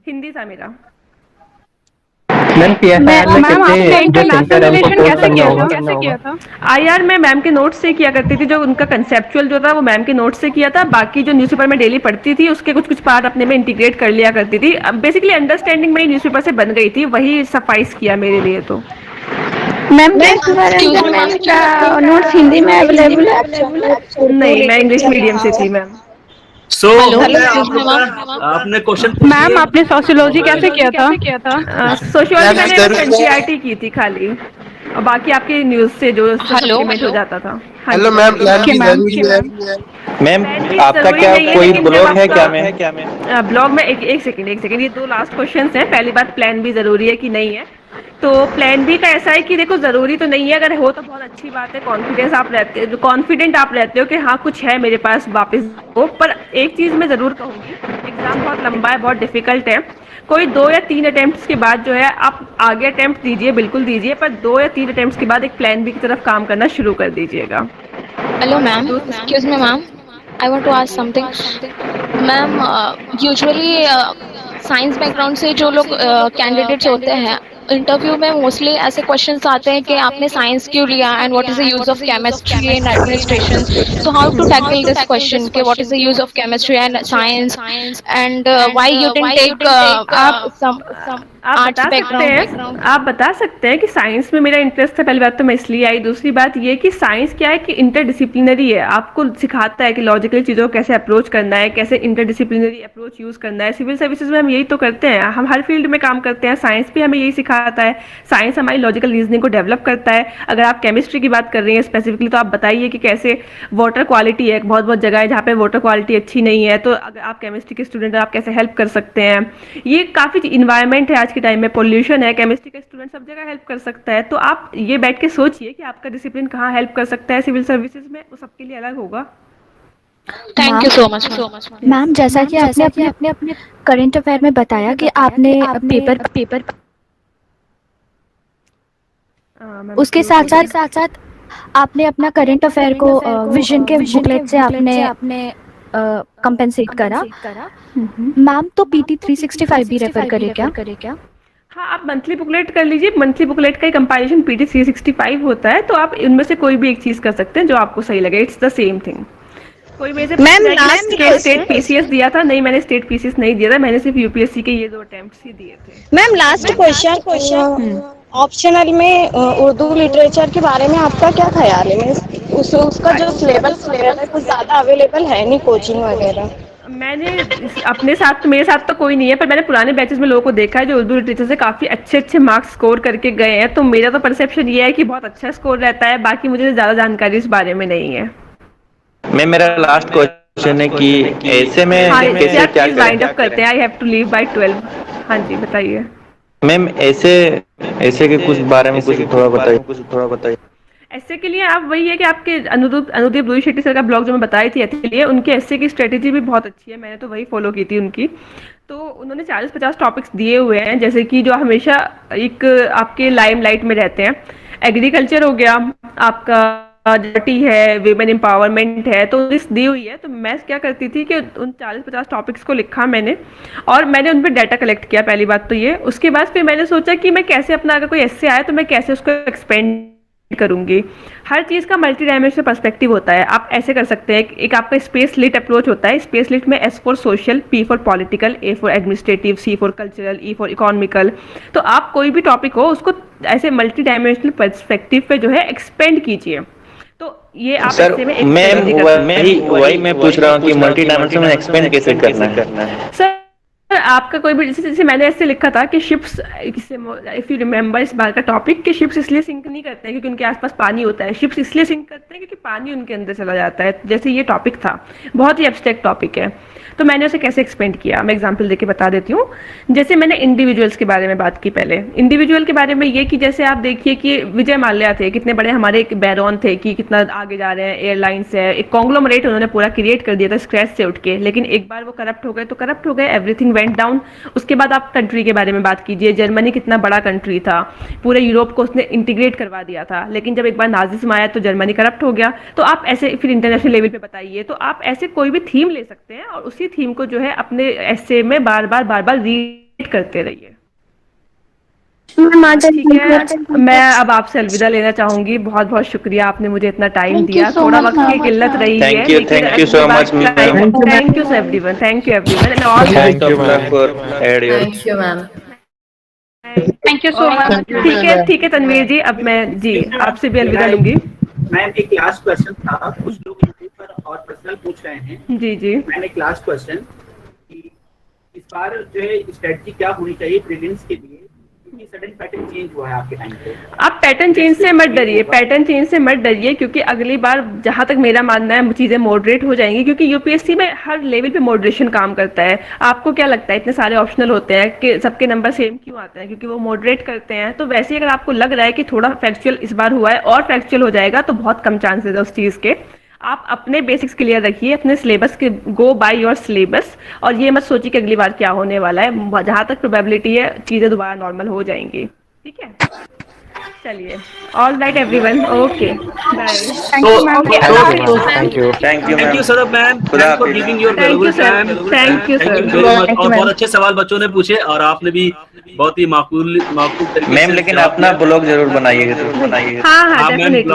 [SPEAKER 1] हिंदी था मेरा।
[SPEAKER 4] मैम
[SPEAKER 1] आपने इंटरनेशनल रिलेशन कैसे किया था? IR में मैम के नोट्स से किया करती थी, जो उनका कंसेप्चुअल जो था वो मैम के नोट्स से किया था, बाकी जो न्यूज़पेपर में डेली पढ़ती थी उसके कुछ कुछ पार्ट अपने में इंटीग्रेट कर लिया करती थी। बेसिकली अंडरस्टैंडिंग मेरी न्यूज़पेपर से बन गई थी, वही सफाइस किया मेरे लिए। तो
[SPEAKER 10] मैम क्या नोट्स हिंदी में अवेलेबल है?
[SPEAKER 1] नहीं, मैं इंग्लिश मीडियम से थी मैम।
[SPEAKER 2] सो आपने क्वेश्चन
[SPEAKER 1] मैम आपने सोशियोलॉजी कैसे किया था? सोशियोलॉजी मैंने NCERT की थी खाली, और बाकी आपके न्यूज़ से जो सप्लीमेंट हो जाता था।
[SPEAKER 11] हेलो मैम,
[SPEAKER 8] मैम आपका क्या कोई ब्लॉग है क्या? मैं
[SPEAKER 1] ब्लॉग में एक सेकंड, ये 2 लास्ट क्वेश्चंस हैं। पहली बात, प्लान बी जरूरी है कि नहीं है? तो प्लान बी का ऐसा है कि देखो जरूरी तो नहीं है, अगर हो तो बहुत अच्छी बात है, कॉन्फिडेंट आप रहते हो कि हाँ कुछ है मेरे पास वापस हो। पर एक चीज मैं जरूर कहूंगी, एग्जाम बहुत लंबा है, बहुत डिफिकल्ट है, कोई 2 या 3 अटेम्प्ट्स के बाद जो है आप आगे अटेम्प्ट दीजिए, बिल्कुल दीजिए, पर 2 या 3 अटेम्प्ट्स के बाद एक प्लान बी की तरफ काम करना शुरू कर दीजिएगा।
[SPEAKER 12] Hello ma'am, excuse me ma'am, I want to ask something. Ma'am usually science background से जो लोग कैंडिडेट्स होते हैं, इंटरव्यू में मोस्टली ऐसे क्वेश्चंस आते हैं कि आपने साइंस क्यों लिया and what is the use of chemistry in administration. So how to tackle this question कि what is the use of chemistry and science and why you didn't take
[SPEAKER 1] आप बता सकते हैं कि साइंस में मेरा इंटरेस्ट है। पहली बात तो मैं इसलिए आई, दूसरी बात ये कि साइंस क्या है कि इंटरडिसिप्लिनरी है, आपको सिखाता है कि लॉजिकल चीज़ों को कैसे अप्रोच करना है, कैसे इंटरडिसिप्लिनरी अप्रोच यूज़ करना है। सिविल सर्विसेज में हम यही तो करते हैं, हम हर फील्ड में काम करते हैं, साइंस भी हमें यही सिखाता है। साइंस हमारी लॉजिकल रीजनिंग को डेवलप करता है। अगर आप केमिस्ट्री की बात कर रही हैं स्पेसिफिकली, तो आप बताइए कि कैसे वाटर क्वालिटी है, बहुत बहुत जगह है जहाँ पे वाटर क्वालिटी अच्छी नहीं है, तो अगर आप केमिस्ट्री के स्टूडेंट आप कैसे हेल्प कर सकते हैं। ये काफ़ी इन्वायरमेंट है आज के टाइम में, पोल्यूशन है, केमिस्ट्री का स्टूडेंट सब जगह हेल्प कर सकता है। तो आप ये बैठ के सोचिए कि आपका डिसिप्लिन कहाँ हेल्प कर सकता है सिविल सर्विसेज में, वो सबके लिए अलग होगा।
[SPEAKER 12] Thank you so much
[SPEAKER 7] ma'am. जैसा कि आपने अपने करंट अफेयर में बताया कि आपने पेपर उसके साथ आपने अपना करंट अफेयर को विजन के बुकलेट से आपने कंपेंसेट करा। मैम तो PT 365 भी रेफर करे क्या?
[SPEAKER 1] हाँ, आप मंथली बुकलेट कर लीजिए। मंथली बुकलेट का कंपाइलेशन PT 365 होता है, तो आप इनमें से कोई भी एक चीज कर सकते हैं जो आपको सही लगे। It's the same thing. कोई मेरे से स्टेट PCS दिया था? नहीं, मैंने स्टेट PCS नहीं दिया था, मैंने सिर्फ UPSC के ये 2 अटेम्प्ट्स ही दिए थे।
[SPEAKER 13] मैम लास्ट क्वेश्चन, ऑप्शनल में उर्दू लिटरेचर के बारे में आपका क्या ख्याल है? उसका जो सिलेबस है कुछ ज्यादा अवेलेबल है नहीं, कोचिंग वगैरह।
[SPEAKER 1] मैंने अपने साथ तो, मेरे साथ तो कोई नहीं है, पर मैंने पुराने बैचेस में लोगों को देखा है जो उर्दू लिटरेचर से काफ़ी अच्छे मार्क्स स्कोर करके गए हैं, तो मेरा तो परसेप्शन ये है कि बहुत अच्छा स्कोर रहता है। बाकी मुझे ज़्यादा जानकारी इस बारे में नहीं है।
[SPEAKER 8] मैम मेरा लास्ट क्वेश्चन है कि ऐसे में कैसे क्या
[SPEAKER 1] वाइंड अप करते हैं? I have to leave by 12। हाँ जी बताइए
[SPEAKER 8] मैम। ऐसे के कुछ बारे में कुछ थोड़ा बताइए।
[SPEAKER 1] ऐसे के लिए आप वही है कि आपके अनुदीप दूरी शेट्टी सर का ब्लॉग जो मैं बताई थी एथिलिए, उनके ऐसे की स्ट्रेटेजी भी बहुत अच्छी है, मैंने तो वही फॉलो की थी उनकी। तो उन्होंने 40-50 टॉपिक्स दिए हुए हैं, जैसे कि जो हमेशा एक आपके लाइमलाइट में रहते हैं। एग्रीकल्चर हो गया, आपका डर्टी है, वीमेन एम्पावरमेंट है, तो लिस्ट दी हुई है। तो मैं क्या करती थी कि उन 40-50 टॉपिक्स को लिखा मैंने, और मैंने उन पर डाटा कलेक्ट किया। पहली बात तो ये, उसके बाद फिर मैंने सोचा कि मैं कैसे अपना, अगर कोई एस्से आया तो मैं कैसे उसको एक्सपेंड करूंगी। हर चीज़ का मल्टी डायमेंशनल पर्सपेक्टिव होता है। आप ऐसे कर सकते हैं, एक आपका स्पेस लिट अप्रोच होता है। स्पेस लिट में S for social, P for political, A for administrative, C for cultural, E for economical. तो आप कोई भी टॉपिक हो उसको ऐसे मल्टी डायमेंशनल पर्सपेक्टिव पे जो है एक्सपेंड कीजिए। तो ये आप
[SPEAKER 8] सर, मैं पूछ रहा हूँ कि मल्टी डायमेंशनल में एक्सपेंड कैसे करना है?
[SPEAKER 1] सर आपका कोई भी जैसे मैंने ऐसे लिखा था कि शिप्स, इफ यू रिमेम्बर इस बार का टॉपिक, कि शिप्स इसलिए सिंक नहीं करते हैं क्योंकि उनके आसपास पानी होता है, शिप्स इसलिए सिंक करते हैं क्योंकि पानी उनके अंदर चला जाता है। जैसे ये टॉपिक था, बहुत ही एब्स्ट्रैक्ट टॉपिक है, तो मैंने उसे कैसे एक्सपेंड किया, मैं एग्जांपल देके बता देती हूँ। जैसे मैंने इंडिविजुअल्स के बारे में बात की पहले, इंडिविजुअल के बारे में ये कि जैसे आप देखिए कि विजय माल्या थे, कितने बड़े हमारे एक बैरॉन थे कि कितना आगे जा रहे हैं, एयरलाइंस है, एक कॉन्ग्लोमरेट उन्होंने पूरा क्रिएट कर दिया था स्क्रैच से उठ के, लेकिन एक बार वो करप्ट हो गए तो करप्ट हो गए, एवरीथिंग वेंट डाउन। उसके बाद आप कंट्री के बारे में बात कीजिए, जर्मनी कितना बड़ा कंट्री था, पूरे यूरोप को उसने इंटीग्रेट करवा दिया था, लेकिन जब एक बार नाजिज्म आया तो जर्मनी करप्ट हो गया। तो आप ऐसे फिर इंटरनेशनल लेवल पे बताइए, तो आप ऐसे कोई भी थीम ले सकते हैं और उसी थीम को जो है अपने ऐसे में बार बार रीड करते रहिए। ठीक है, मैं अब आपसे अलविदा लेना चाहूंगी। बहुत बहुत शुक्रिया, आपने मुझे इतना टाइम दिया, थोड़ा वक्त की किल्लत रही है।
[SPEAKER 8] Thank you so much
[SPEAKER 1] thank you everyone, thank you everyone and all.
[SPEAKER 8] Thank you ma'am.
[SPEAKER 13] Thank you so much.
[SPEAKER 1] ठीक है तनवीर जी, अब मैं जी आपसे भी अलविदा लूंगी।
[SPEAKER 11] मैम एक लास्ट क्वेश्चन था, कुछ लोग यूट्यूब पर और पर्सनल पूछ रहे हैं।
[SPEAKER 1] जी
[SPEAKER 11] मैम एक लास्ट क्वेश्चन कि इस बार जो है स्ट्रेटजी क्या होनी चाहिए प्रीलिम्स के लिए, क्योंकि सडन पैटर्न चेंज हुआ है आपके टाइम पे।
[SPEAKER 1] आप पैटर्न चेंज से मत डरिए, क्योंकि अगली बार जहां तक मेरा मानना है चीजें मॉडरेट हो जाएंगी, क्योंकि यूपीएससी में हर लेवल पे मॉडरेशन काम करता है। आपको क्या लगता है इतने सारे ऑप्शनल होते हैं कि सबके नंबर सेम क्यों आते हैं? क्योंकि वो मॉडरेट करते हैं। तो वैसे ही अगर आपको लग रहा है कि थोड़ा फैक्चुअल इस बार हुआ है और फैक्चुअल हो जाएगा, तो बहुत कम चांसेस है उस चीज के। आप अपने बेसिक्स क्लियर रखिए, अपने सिलेबस के, गो बाय योर सिलेबस, और ये मत सोचिए कि अगली बार क्या होने वाला है। जहां तक प्रोबेबिलिटी है चीजें दोबारा नॉर्मल हो जाएंगी। ठीक है, चलिए, all right everyone, okay bye.
[SPEAKER 2] Thank you sir ma'am for giving your valuable time.
[SPEAKER 1] Thank you sir,
[SPEAKER 2] और बहुत अच्छे सवाल बच्चों ने पूछे और आपने भी बहुत ही माकूल तरीके
[SPEAKER 8] मैम, लेकिन अपना ब्लॉग जरूर बनाइएगा।
[SPEAKER 1] हाँ डेफिनेटली,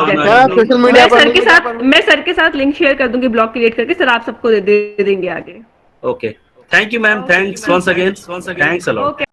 [SPEAKER 1] मैं सर के साथ लिंक शेयर कर दूंगी, ब्लॉग क्रिएट करके सर आप सबको दे देंगे आगे।
[SPEAKER 2] Okay, thank you ma'am, thanks once again, thanks a lot.